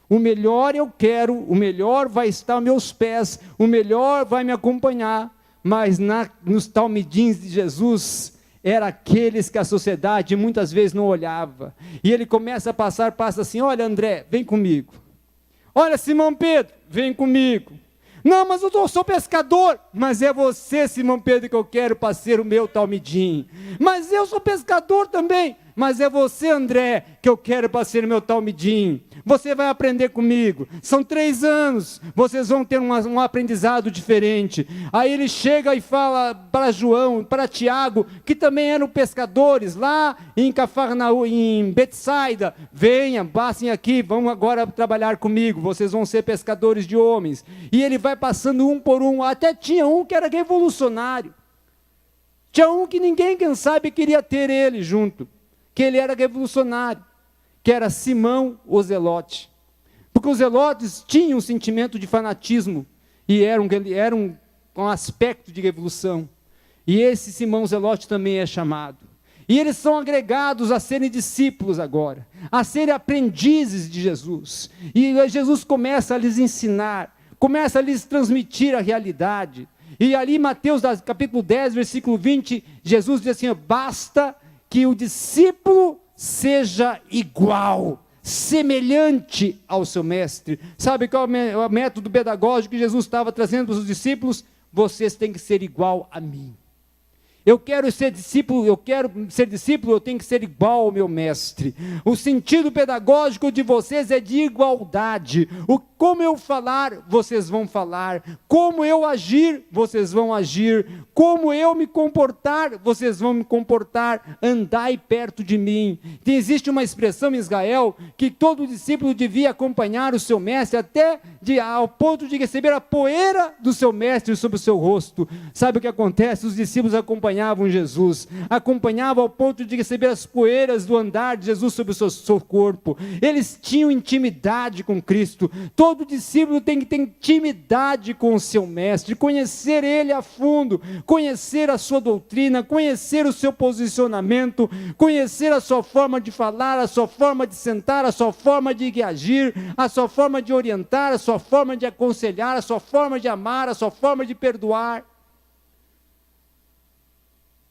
O melhor eu quero, o melhor vai estar aos meus pés, o melhor vai me acompanhar. Mas nos Talmidins de Jesus, eram aqueles que a sociedade muitas vezes não olhava. E ele começa a passa assim: olha, André, vem comigo. Olha, Simão Pedro, vem comigo. Não, mas eu sou pescador. Mas é você, Simão Pedro, que eu quero para ser o meu Talmidim. Mas eu sou pescador também. Mas é você, André, que eu quero para ser o meu Talmidim. Você vai aprender comigo. São 3 anos. Vocês vão ter um aprendizado diferente. Aí ele chega e fala para João, para Tiago, que também eram pescadores, lá em Cafarnaum, em Betsaida. Venham, passem aqui, vão agora trabalhar comigo. Vocês vão ser pescadores de homens. E ele vai passando um por um. Até tinha um que era revolucionário. Tinha um que ninguém, quem sabe, queria ter ele junto. Que ele era revolucionário, que era Simão o Zelote. Porque os zelotes tinham um sentimento de fanatismo e eram um aspecto de revolução. E esse Simão Zelote também é chamado. E eles são agregados a serem discípulos agora, a serem aprendizes de Jesus. E Jesus começa a lhes ensinar, começa a lhes transmitir a realidade. E ali, Mateus capítulo 10, versículo 20, Jesus diz assim: basta que o discípulo seja igual, semelhante ao seu mestre. Sabe qual é o método pedagógico que Jesus estava trazendo para os discípulos? Vocês têm que ser igual a mim. Eu quero ser discípulo, eu tenho que ser igual ao meu mestre. O sentido pedagógico de vocês é de igualdade. Como eu falar, vocês vão falar. Como eu agir, vocês vão agir. Como eu me comportar, vocês vão me comportar. Andai perto de mim. Existe uma expressão em Israel que todo discípulo devia acompanhar o seu mestre até ao ponto de receber a poeira do seu mestre sobre o seu rosto. Sabe o que acontece? Os discípulos acompanharam acompanhavam Jesus, acompanhavam ao ponto de receber as poeiras do andar de Jesus sobre o seu corpo. Eles tinham intimidade com Cristo. Todo discípulo tem que ter intimidade com o seu mestre, conhecer ele a fundo, conhecer a sua doutrina, conhecer o seu posicionamento, conhecer a sua forma de falar, a sua forma de sentar, a sua forma de agir, a sua forma de orientar, a sua forma de aconselhar, a sua forma de amar, a sua forma de perdoar.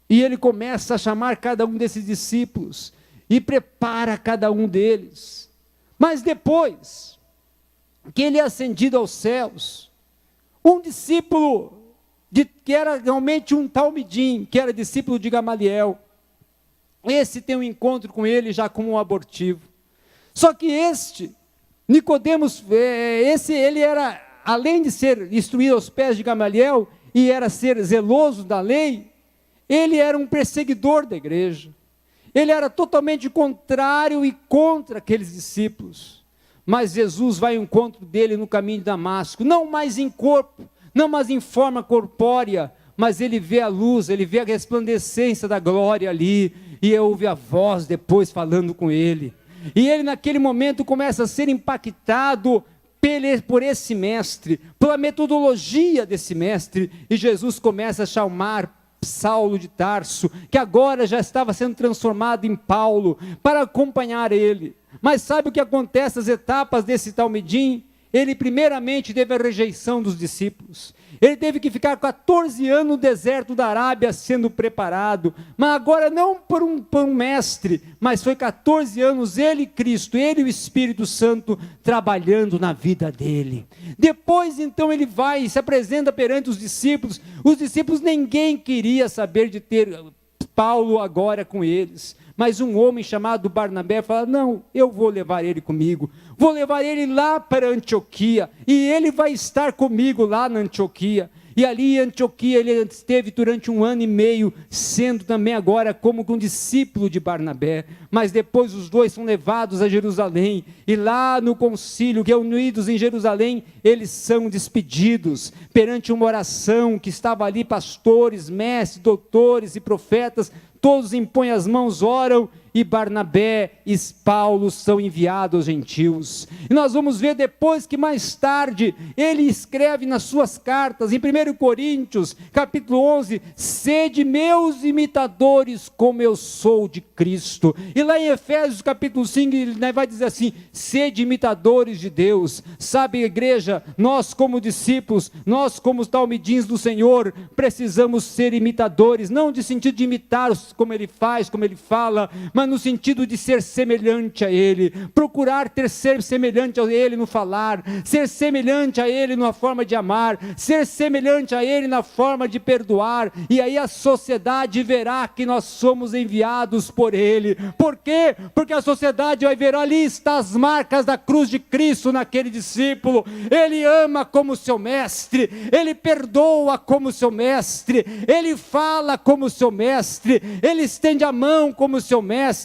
E ele começa a chamar cada um desses discípulos e prepara cada um deles. Mas depois que ele é ascendido aos céus, um discípulo que era realmente um talmidim, que era discípulo de Gamaliel, esse tem um encontro com ele já como um abortivo. Só que Nicodemos, ele era, além de ser instruído aos pés de Gamaliel, e era ser zeloso da lei, ele era um perseguidor da igreja. Ele era totalmente contrário e contra aqueles discípulos. Mas Jesus vai ao encontro dele no caminho de Damasco, não mais em corpo, não mais em forma corpórea, mas ele vê a luz, ele vê a resplandecência da glória ali, e ouve a voz depois falando com ele. E ele naquele momento começa a ser impactado por esse mestre, pela metodologia desse mestre, e Jesus começa a chamar Saulo de Tarso, que agora já estava sendo transformado em Paulo, para acompanhar ele. Mas sabe o que acontece nas etapas desse talmidim? Ele primeiramente teve a rejeição dos discípulos. Ele teve que ficar 14 anos no deserto da Arábia sendo preparado, mas agora não por um mestre, mas foi 14 anos ele e Cristo, ele e o Espírito Santo trabalhando na vida dele. Depois então ele vai e se apresenta perante os discípulos ninguém queria saber de ter Paulo agora com eles, mas um homem chamado Barnabé fala, não, eu vou levar ele comigo, vou levar ele lá para Antioquia, e ele vai estar comigo lá na Antioquia. E ali em Antioquia ele esteve durante 1 ano e meio, sendo também agora como um discípulo de Barnabé. Mas depois os dois são levados a Jerusalém, e lá no concílio, reunidos em Jerusalém, eles são despedidos, perante uma oração que estava ali, pastores, mestres, doutores e profetas, todos impõem as mãos, oram, e Barnabé e Paulo são enviados aos gentios. E nós vamos ver depois que mais tarde, ele escreve nas suas cartas, em 1 Coríntios, capítulo 11, sede meus imitadores, como eu sou de Cristo. E lá em Efésios, capítulo 5, ele vai dizer assim, sede imitadores de Deus. Sabe, igreja, nós como discípulos, nós como os talmidins do Senhor, precisamos ser imitadores, não de sentido de imitar como ele faz, como ele fala, mas no sentido de ser semelhante a ele, procurar ser semelhante a ele no falar, ser semelhante a ele na forma de amar, ser semelhante a ele na forma de perdoar, e aí a sociedade verá que nós somos enviados por ele. Por quê? Porque a sociedade vai ver, ali está as marcas da cruz de Cristo naquele discípulo, ele ama como seu mestre, ele perdoa como seu mestre, ele fala como seu mestre, ele estende a mão como seu mestre,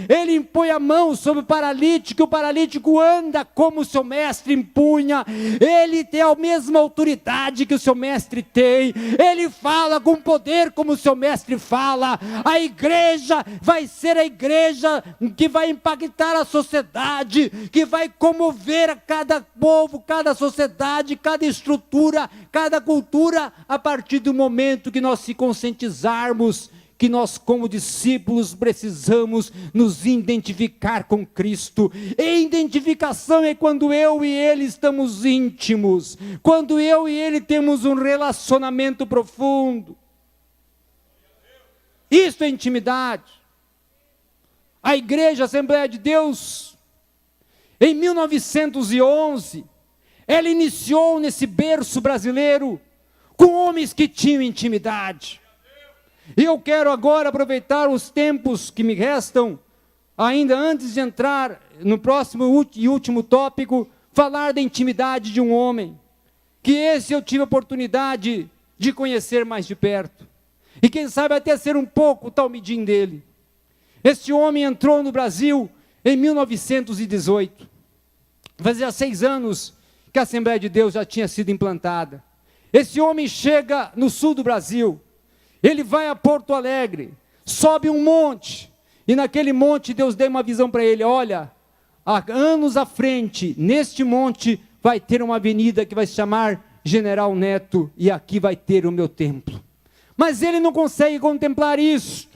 ele impõe a mão sobre o paralítico anda como o seu mestre impunha, ele tem a mesma autoridade que o seu mestre tem, ele fala com poder como o seu mestre fala. A igreja vai ser a igreja que vai impactar a sociedade, que vai comover a cada povo, cada sociedade, cada estrutura, cada cultura, a partir do momento que nós se conscientizarmos que nós como discípulos precisamos nos identificar com Cristo. E identificação é quando eu e ele estamos íntimos, quando eu e ele temos um relacionamento profundo. Isso é intimidade. A Igreja Assembleia de Deus, em 1911, ela iniciou nesse berço brasileiro com homens que tinham intimidade. E eu quero agora aproveitar os tempos que me restam, ainda antes de entrar no próximo e último tópico, falar da intimidade de um homem, que esse eu tive a oportunidade de conhecer mais de perto, e quem sabe até ser um pouco o talmidim dele. Este homem entrou no Brasil em 1918, fazia 6 anos que a Assembleia de Deus já tinha sido implantada. Esse homem chega no sul do Brasil. Ele vai a Porto Alegre, sobe um monte, e naquele monte Deus deu uma visão para ele: olha, há anos à frente, neste monte vai ter uma avenida que vai se chamar General Neto, e aqui vai ter o meu templo. Mas ele não consegue contemplar isso,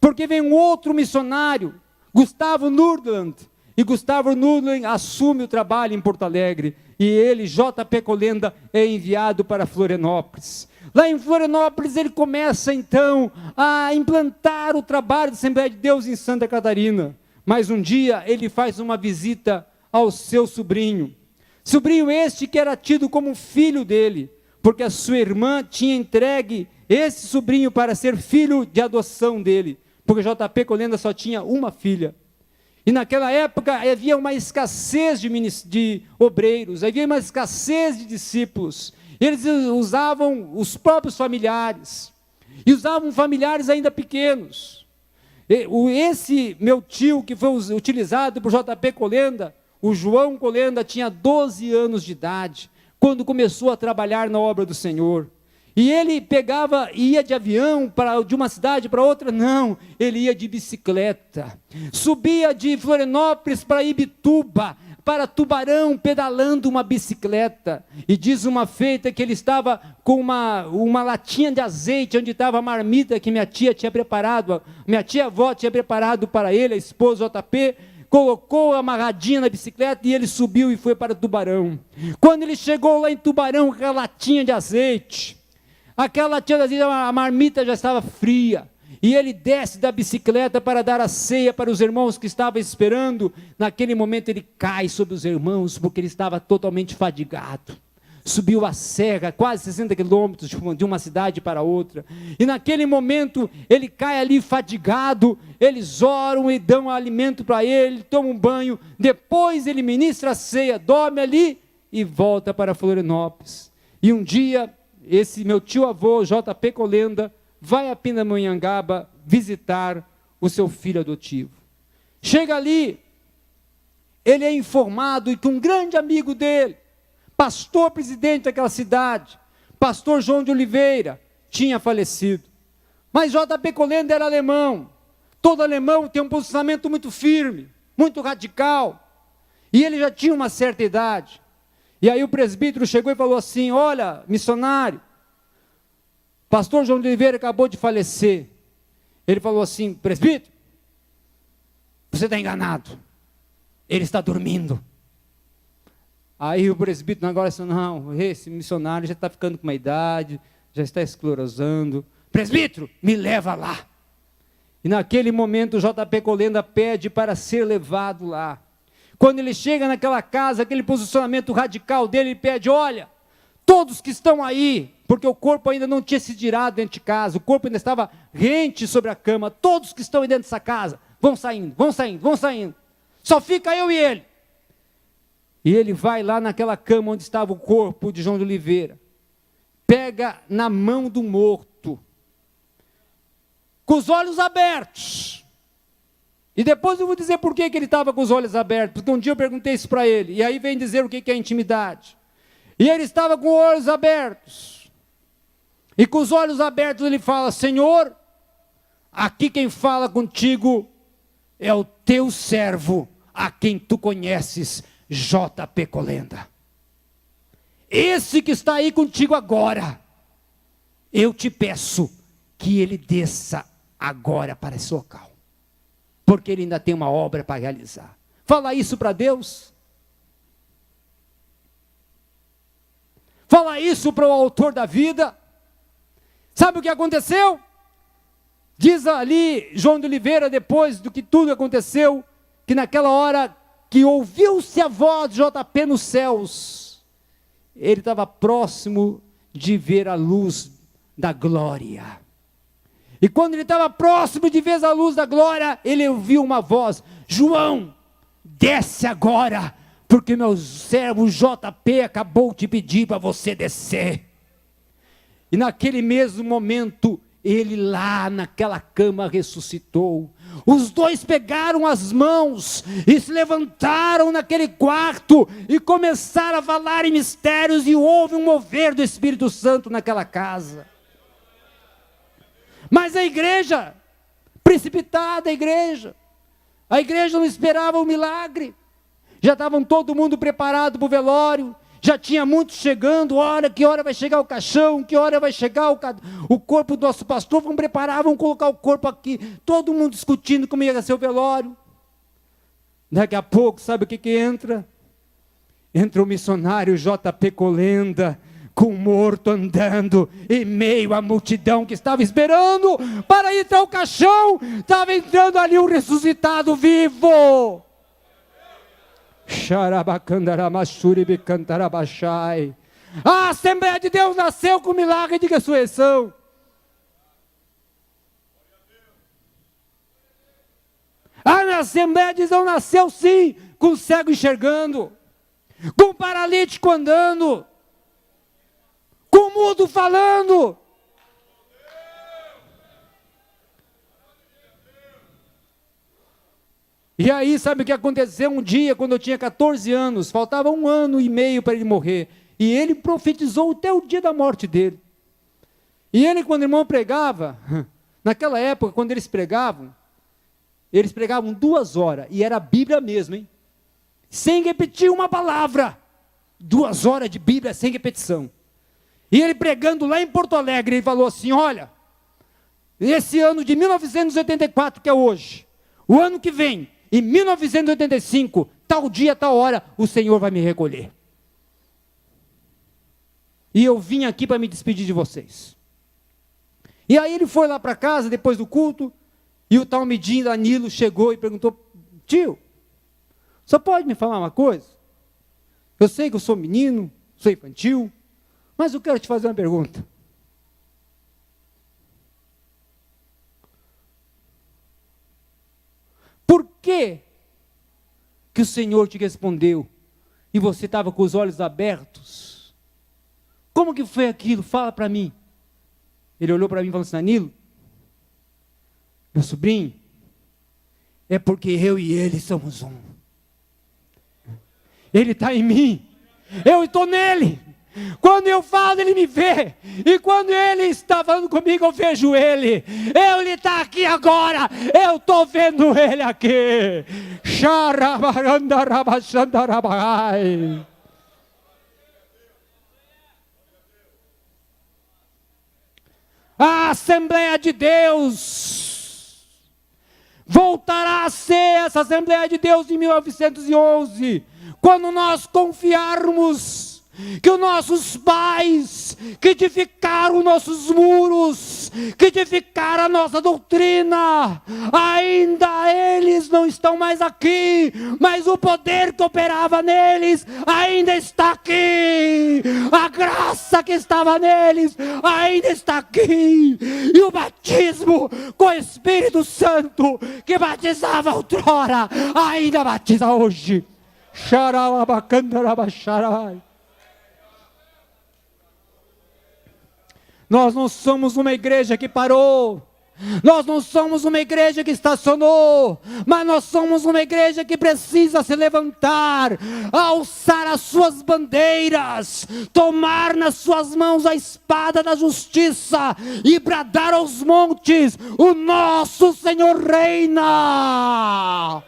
porque vem um outro missionário, Gustavo Nordland, e Gustavo Nordland assume o trabalho em Porto Alegre, e ele, J.P. Colenda, é enviado para Florianópolis. Lá em Florianópolis ele começa então a implantar o trabalho da Assembleia de Deus em Santa Catarina. Mas um dia ele faz uma visita ao seu sobrinho este que era tido como filho dele, porque a sua irmã tinha entregue esse sobrinho para ser filho de adoção dele, porque J.P. Colenda só tinha uma filha. E naquela época havia uma escassez de obreiros, havia uma escassez de discípulos. Eles usavam os próprios familiares, e usavam familiares ainda pequenos. Esse meu tio, que foi utilizado por J.P. Colenda, o João Colenda, tinha 12 anos de idade, quando começou a trabalhar na obra do Senhor. E ele ia de avião de uma cidade para outra? Não, ele ia de bicicleta. Subia de Florianópolis para Ibituba, para Tubarão, pedalando uma bicicleta. E diz uma feita que ele estava com uma latinha de azeite, onde estava a marmita que minha tia-avó tinha preparado para ele, a esposa JP, colocou amarradinha na bicicleta e ele subiu e foi para Tubarão. Quando ele chegou lá em Tubarão, com aquela latinha de azeite, a marmita já estava fria, e ele desce da bicicleta para dar a ceia para os irmãos que estavam esperando. Naquele momento ele cai sobre os irmãos, porque ele estava totalmente fadigado. Subiu a serra, quase 60 quilômetros de uma cidade para outra, e naquele momento ele cai ali fadigado. Eles oram e dão alimento para ele, toma um banho, depois ele ministra a ceia, dorme ali e volta para Florianópolis. E um dia, esse meu tio-avô, J.P. Colenda, vai a Pindamonhangaba visitar o seu filho adotivo. Chega ali, ele é informado que um grande amigo dele, pastor presidente daquela cidade, pastor João de Oliveira, tinha falecido. Mas J.P. Colenda era alemão. Todo alemão tem um posicionamento muito firme, muito radical, e ele já tinha uma certa idade. E aí o presbítero chegou e falou assim: olha, missionário, pastor João de Oliveira acabou de falecer. Ele falou assim: presbítero, você está enganado, ele está dormindo. Aí o presbítero agora disse: não, esse missionário já está ficando com uma idade, já está esclerosando. Presbítero, me leva lá. E naquele momento o J.P. Colenda pede para ser levado lá. Quando ele chega naquela casa, aquele posicionamento radical dele, ele pede: olha, todos que estão aí, porque o corpo ainda não tinha se tirado dentro de casa, o corpo ainda estava rente sobre a cama, todos que estão aí dentro dessa casa, vão saindo, vão saindo, vão saindo, só fica eu e ele. E ele vai lá naquela cama onde estava o corpo de João de Oliveira, pega na mão do morto, com os olhos abertos. E depois eu vou dizer por que ele estava com os olhos abertos, porque um dia eu perguntei isso para ele, e aí vem dizer o que é intimidade. E ele estava com os olhos abertos, e com os olhos abertos ele fala: Senhor, aqui quem fala contigo é o teu servo, a quem tu conheces, J.P. Colenda. Esse que está aí contigo agora, eu te peço que ele desça agora para esse local, porque ele ainda tem uma obra para realizar. Fala isso para Deus. Fala isso para o autor da vida. Sabe o que aconteceu? Diz ali João de Oliveira, depois do que tudo aconteceu, que naquela hora que ouviu-se a voz de JP nos céus, ele estava próximo de ver a luz da glória. E quando ele estava próximo de ver a luz da glória, ele ouviu uma voz: João, desce agora, porque meu servo JP acabou de pedir para você descer. E naquele mesmo momento, ele lá naquela cama ressuscitou. Os dois pegaram as mãos e se levantaram naquele quarto e começaram a falar em mistérios, e houve um mover do Espírito Santo naquela casa. Mas a igreja, precipitada a igreja não esperava o milagre. Já estavam todo mundo preparado para o velório, já tinha muitos chegando. Olha, que hora vai chegar o caixão, que hora vai chegar o corpo do nosso pastor, vamos preparar, vamos colocar o corpo aqui. Todo mundo discutindo como ia ser o velório. Daqui a pouco, sabe o que entra? Entra o missionário J.P. Colenda, com o morto andando, em meio à multidão que estava esperando para entrar o caixão. Estava entrando ali um ressuscitado vivo. A Assembleia de Deus nasceu com milagre de ressurreição. A Assembleia de Deus nasceu sim, com o cego enxergando, com o paralítico andando, com o mudo falando. E aí, sabe o que aconteceu um dia, quando eu tinha 14 anos, faltava 1 ano e meio para ele morrer, e ele profetizou até o dia da morte dele. E ele, quando o irmão pregava, naquela época, quando eles pregavam 2 horas, e era a Bíblia mesmo, hein? Sem repetir uma palavra, 2 horas de Bíblia sem repetição. E ele pregando lá em Porto Alegre, ele falou assim: olha, esse ano de 1984, que é hoje, o ano que vem, em 1985, tal dia, tal hora, o Senhor vai me recolher. E eu vim aqui para me despedir de vocês. E aí ele foi lá para casa, depois do culto, e o tal Midinho Danilo chegou e perguntou: tio, só pode me falar uma coisa? Eu sei que eu sou menino, sou infantil, mas eu quero te fazer uma pergunta. Por que o Senhor te respondeu e você estava com os olhos abertos? Como que foi aquilo? Fala para mim. Ele olhou para mim e falou assim: Danilo, meu sobrinho, é porque eu e ele somos um. Ele está em mim, eu estou nele. Quando eu falo, ele me vê. E quando ele está falando comigo, eu vejo ele. Ele está aqui agora. Eu estou vendo ele aqui. A Assembleia de Deus voltará a ser essa Assembleia de Deus de 1911, quando nós confiarmos que os nossos pais, que edificaram nossos muros, que edificaram a nossa doutrina, ainda eles não estão mais aqui, mas o poder que operava neles ainda está aqui, a graça que estava neles ainda está aqui, e o batismo com o Espírito Santo, que batizava outrora, ainda batiza hoje. Xaralabacandarabachai. Nós não somos uma igreja que parou, nós não somos uma igreja que estacionou, mas nós somos uma igreja que precisa se levantar, alçar as suas bandeiras, tomar nas suas mãos a espada da justiça e bradar aos montes: o nosso Senhor reina.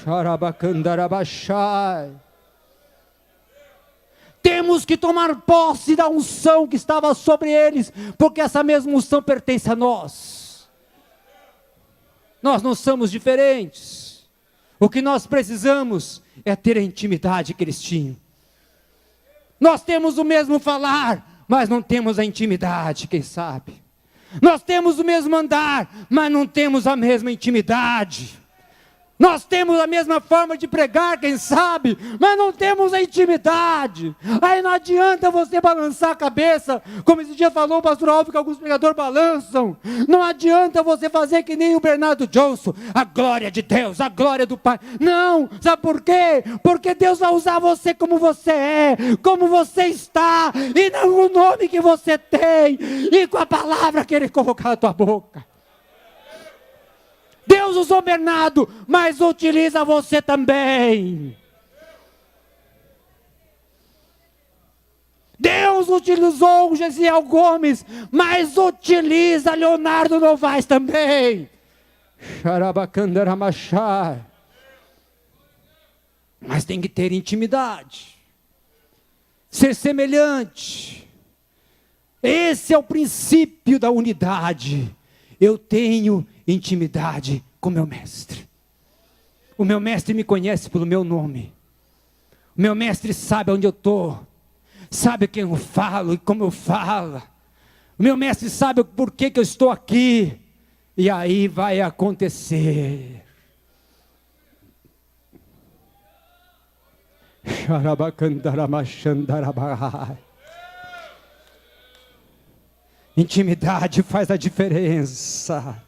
Xarabacandarabachai. Temos que tomar posse da unção que estava sobre eles, porque essa mesma unção pertence a nós. Nós não somos diferentes. O que nós precisamos é ter a intimidade que eles tinham. Nós temos o mesmo falar, mas não temos a intimidade, quem sabe? Nós temos o mesmo andar, mas não temos a mesma intimidade. Nós temos a mesma forma de pregar, quem sabe, mas não temos a intimidade. Aí não adianta você balançar a cabeça, como esse dia falou o pastor Alves, que alguns pregadores balançam. Não adianta você fazer que nem o Bernardo Johnson, a glória de Deus, a glória do Pai. Não, sabe por quê? Porque Deus vai usar você como você é, como você está, e não o nome que você tem, e com a palavra que Ele colocar na tua boca. Deus usou Bernardo, mas utiliza você também. Deus Deus utilizou Gesiel Gomes, mas utiliza Leonardo Novaes também. Xarabacandaramachá. Mas tem que ter intimidade, ser semelhante. Esse é o princípio da unidade. Eu tenho intimidade com meu mestre. O meu mestre me conhece pelo meu nome. O meu mestre sabe onde eu estou, sabe quem eu falo e como eu falo. O meu mestre sabe por que eu estou aqui. E aí vai acontecer. Intimidade faz a diferença.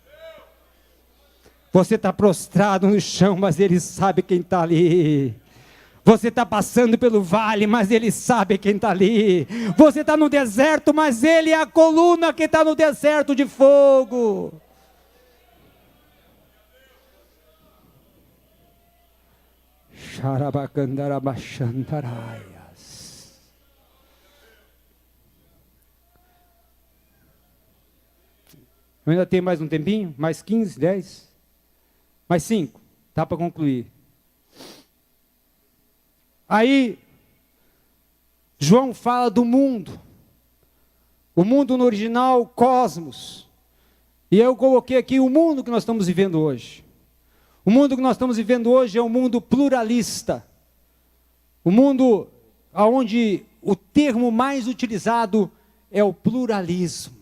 Você está prostrado no chão, mas Ele sabe quem está ali. Você está passando pelo vale, mas Ele sabe quem está ali. Você está no deserto, mas Ele é a coluna que está no deserto de fogo. Xarabacandarabachandaraias. Eu ainda tenho mais um tempinho? Mais 15, 10? Mais 5? Dá para concluir. Aí, João fala do mundo. O mundo no original, cosmos. E eu coloquei aqui o mundo que nós estamos vivendo hoje. O mundo que nós estamos vivendo hoje é um mundo pluralista. O mundo onde o termo mais utilizado é o pluralismo.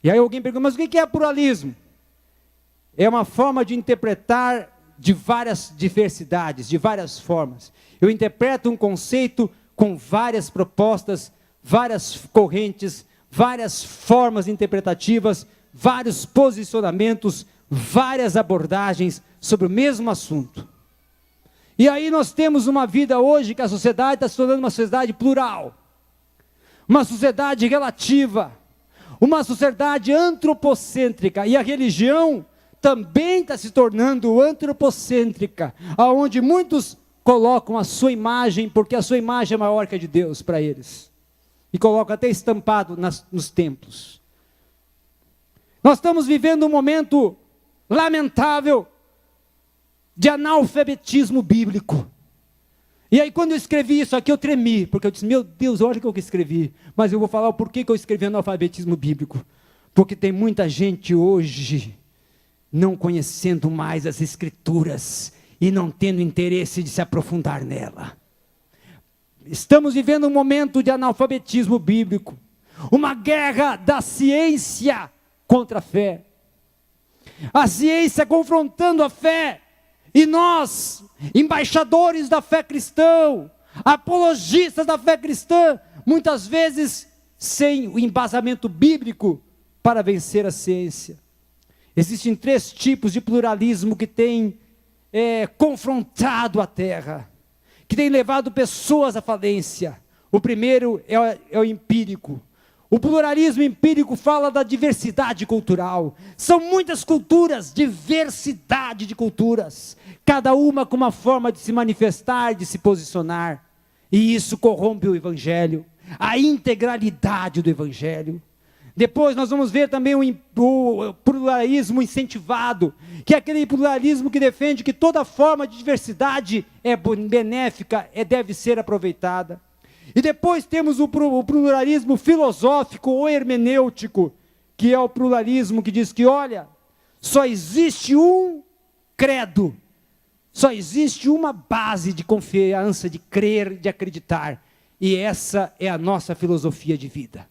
E aí alguém pergunta, mas o que é pluralismo? É uma forma de interpretar de várias diversidades, de várias formas. Eu interpreto um conceito com várias propostas, várias correntes, várias formas interpretativas, vários posicionamentos, várias abordagens sobre o mesmo assunto. E aí nós temos uma vida hoje que a sociedade está se tornando uma sociedade plural, uma sociedade relativa, uma sociedade antropocêntrica, e a religião também está se tornando antropocêntrica, aonde muitos colocam a sua imagem, porque a sua imagem é maior que a de Deus para eles, e colocam até estampado nos templos. Nós estamos vivendo um momento lamentável de analfabetismo bíblico. E aí quando eu escrevi isso aqui eu tremi, porque eu disse, meu Deus, olha o que eu escrevi, mas eu vou falar o porquê que eu escrevi analfabetismo bíblico, porque tem muita gente hoje não conhecendo mais as escrituras e não tendo interesse de se aprofundar nela. Estamos vivendo um momento de analfabetismo bíblico, uma guerra da ciência contra a fé, a ciência confrontando a fé, e nós, embaixadores da fé cristã, apologistas da fé cristã, muitas vezes sem o embasamento bíblico para vencer a ciência. Existem 3 tipos de pluralismo que têm confrontado a terra, que têm levado pessoas à falência. O primeiro é o empírico. O pluralismo empírico fala da diversidade cultural. São muitas culturas, diversidade de culturas, cada uma com uma forma de se manifestar, de se posicionar. E isso corrompe o evangelho, a integralidade do evangelho. Depois nós vamos ver também o pluralismo incentivado, que é aquele pluralismo que defende que toda forma de diversidade é benéfica, deve ser aproveitada. E depois temos o pluralismo filosófico ou hermenêutico, que é o pluralismo que diz que, olha, só existe um credo, só existe uma base de confiança, de crer, de acreditar, e essa é a nossa filosofia de vida.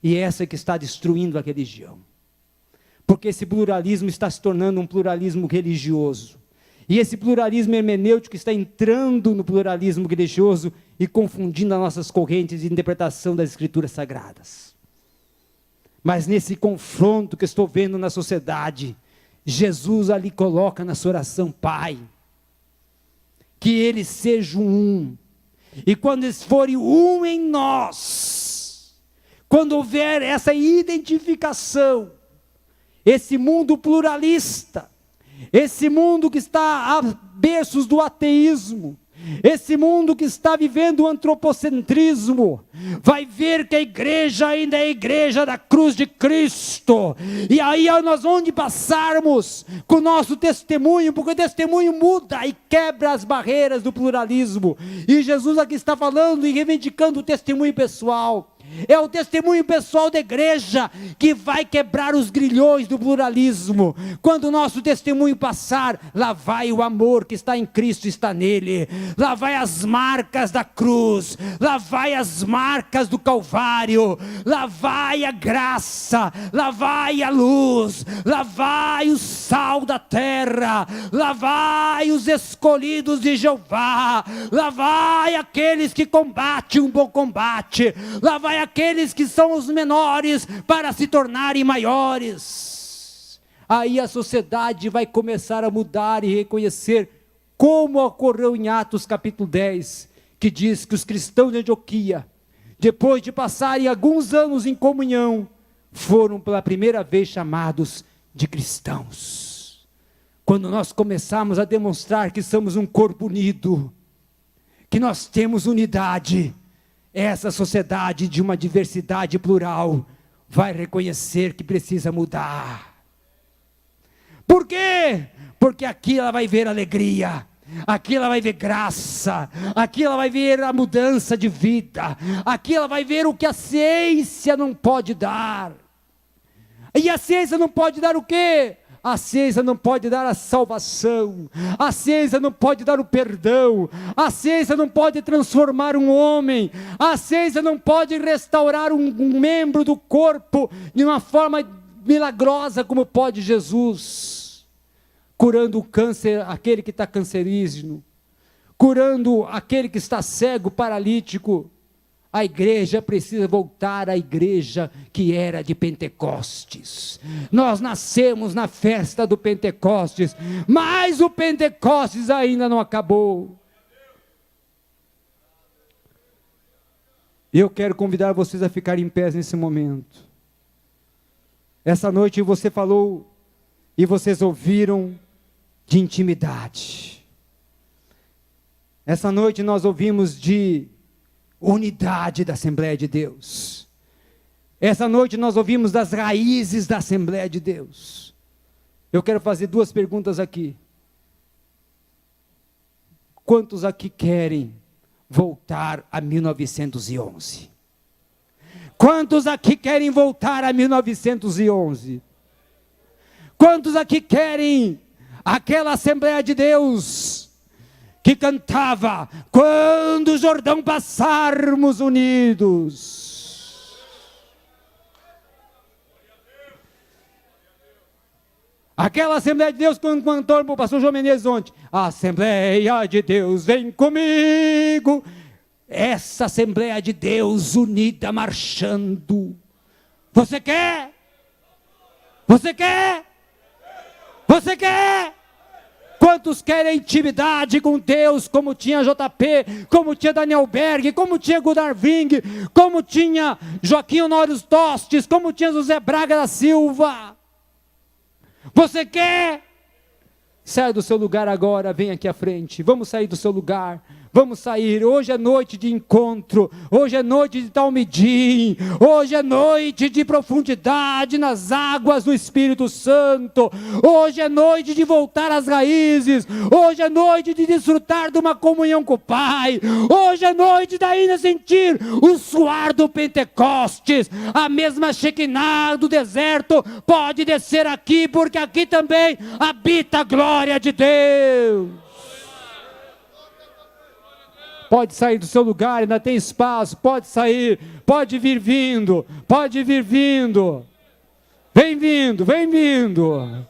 E essa que está destruindo a religião. Porque esse pluralismo está se tornando um pluralismo religioso. E esse pluralismo hermenêutico está entrando no pluralismo religioso e confundindo as nossas correntes de interpretação das escrituras sagradas. Mas nesse confronto que estou vendo na sociedade, Jesus ali coloca na sua oração, Pai, que eles sejam um. E quando eles forem um em nós, quando houver essa identificação, esse mundo pluralista, esse mundo que está a berços do ateísmo, esse mundo que está vivendo o antropocentrismo, vai ver que a igreja ainda é a igreja da cruz de Cristo, e aí nós onde passarmos com o nosso testemunho, porque o testemunho muda e quebra as barreiras do pluralismo, e Jesus aqui está falando e reivindicando o testemunho pessoal. É o testemunho pessoal da igreja que vai quebrar os grilhões do pluralismo. Quando o nosso testemunho passar, lá vai o amor que está em Cristo, está nele. Lá vai as marcas da cruz, lá vai as marcas do Calvário, lá vai a graça, lá vai a luz, lá vai o sal da terra, lá vai os escolhidos de Jeová, lá vai aqueles que combatem um bom combate, lá vai aqueles que são os menores para se tornarem maiores. Aí a sociedade vai começar a mudar e reconhecer, como ocorreu em Atos capítulo 10, que diz que os cristãos de Antioquia, depois de passarem alguns anos em comunhão, foram pela primeira vez chamados de cristãos. Quando nós começarmos a demonstrar que somos um corpo unido, que nós temos unidade, essa sociedade de uma diversidade plural vai reconhecer que precisa mudar. Por quê? Porque aqui ela vai ver alegria, aqui ela vai ver graça, aqui ela vai ver a mudança de vida, aqui ela vai ver o que a ciência não pode dar. E a ciência não pode dar o quê? A ciência não pode dar a salvação, a ciência não pode dar o perdão, a ciência não pode transformar um homem, a ciência não pode restaurar um membro do corpo de uma forma milagrosa como pode Jesus, curando o câncer, aquele que está cancerígeno, curando aquele que está cego, paralítico. A igreja precisa voltar à igreja que era de Pentecostes. Nós nascemos na festa do Pentecostes, mas o Pentecostes ainda não acabou. Eu quero convidar vocês a ficarem em pé nesse momento. Essa noite você falou e vocês ouviram de intimidade. Essa noite nós ouvimos de unidade da Assembleia de Deus. Essa noite nós ouvimos das raízes da Assembleia de Deus. Eu quero fazer duas perguntas aqui. Quantos aqui querem voltar a 1911? Quantos aqui querem voltar a 1911? Quantos aqui querem aquela Assembleia de Deus que cantava, quando o Jordão passarmos unidos? Aquela Assembleia de Deus, quando cantou o pastor João Menezes ontem, a Assembleia de Deus vem comigo. Essa Assembleia de Deus unida marchando. Você quer? Você quer? Você quer? Quantos querem intimidade com Deus, como tinha JP, como tinha Daniel Berg, como tinha Gunnar Ving, como tinha Joaquim Honório Tostes, como tinha José Braga da Silva? Você quer? Saia do seu lugar agora, vem aqui à frente, vamos sair do seu lugar. Vamos sair, hoje é noite de encontro, hoje é noite de Talmidim, hoje é noite de profundidade nas águas do Espírito Santo, hoje é noite de voltar às raízes, hoje é noite de desfrutar de uma comunhão com o Pai, hoje é noite de ainda sentir o suar do Pentecostes, a mesma Shekinah do deserto pode descer aqui, porque aqui também habita a glória de Deus. Pode sair do seu lugar, ainda tem espaço, pode sair, pode vir vindo, pode vir vindo. Vem vindo, vem vindo.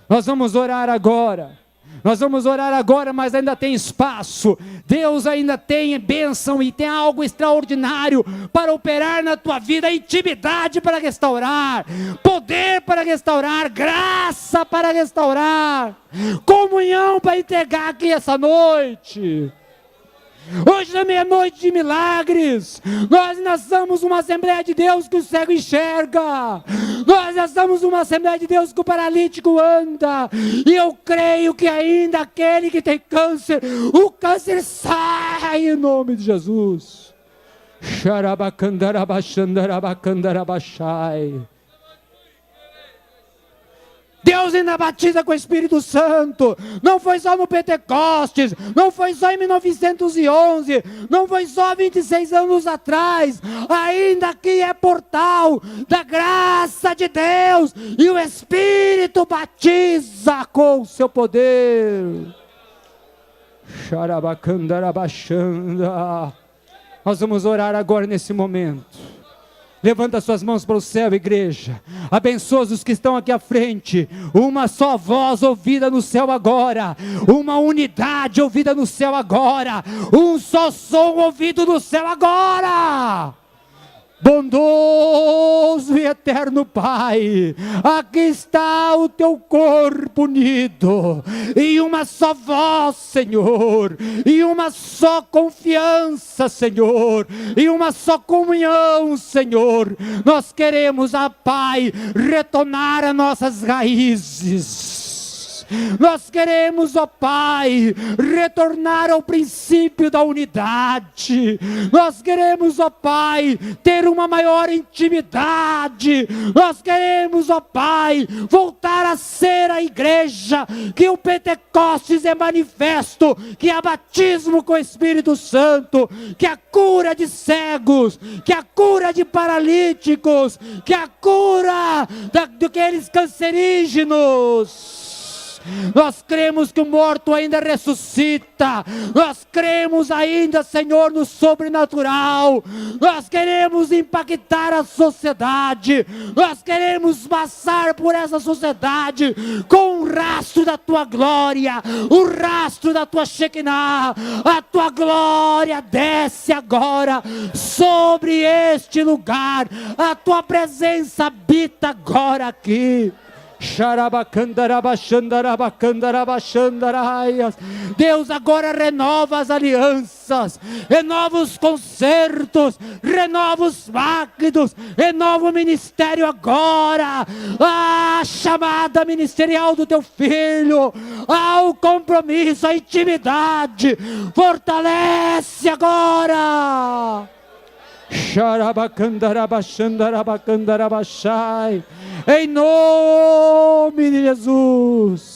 Nós vamos orar agora. Nós vamos orar agora, mas ainda tem espaço. Deus ainda tem bênção e tem algo extraordinário para operar na tua vida, intimidade para restaurar, poder para restaurar, graça para restaurar, comunhão para entregar aqui essa noite. Hoje também é noite de milagres. Nós ainda somos uma Assembleia de Deus que o cego enxerga. Nós ainda somos uma Assembleia de Deus que o paralítico anda. E eu creio que ainda aquele que tem câncer, o câncer sai em nome de Jesus. Xarabacandarabachandarabacandarabaxai. Deus ainda batiza com o Espírito Santo. Não foi só no Pentecostes, não foi só em 1911, não foi só 26 anos atrás. Ainda aqui é portal da graça de Deus, e o Espírito batiza com o seu poder. Xarabacandarabachanda. Nós vamos orar agora nesse momento. Levanta suas mãos para o céu, igreja. Abençoa os que estão aqui à frente. Uma só voz ouvida no céu agora. Uma unidade ouvida no céu agora. Um só som ouvido no céu agora. Bondoso e eterno Pai, aqui está o teu corpo unido, em uma só voz, Senhor, em uma só confiança, Senhor, em uma só comunhão, Senhor. Nós queremos, Pai, retornar às nossas raízes. Nós queremos, Pai, retornar ao princípio da unidade. Nós queremos, Pai, ter uma maior intimidade. Nós queremos, Pai, voltar a ser a igreja que o Pentecostes é manifesto, que há batismo com o Espírito Santo, que a cura de cegos, que a cura de paralíticos, que a cura daqueles cancerígenos. Nós cremos que o morto ainda ressuscita. Nós cremos ainda, Senhor, no sobrenatural. Nós queremos impactar a sociedade. Nós queremos passar por essa sociedade com o rastro da tua glória, o rastro da tua Shekinah. A tua glória desce agora sobre este lugar. A tua presença habita agora aqui. Deus agora renova as alianças, renova os concertos, renova os pactos, renova o ministério agora, a chamada ministerial do teu filho, ao compromisso, à intimidade, fortalece agora. Em nome de Jesus.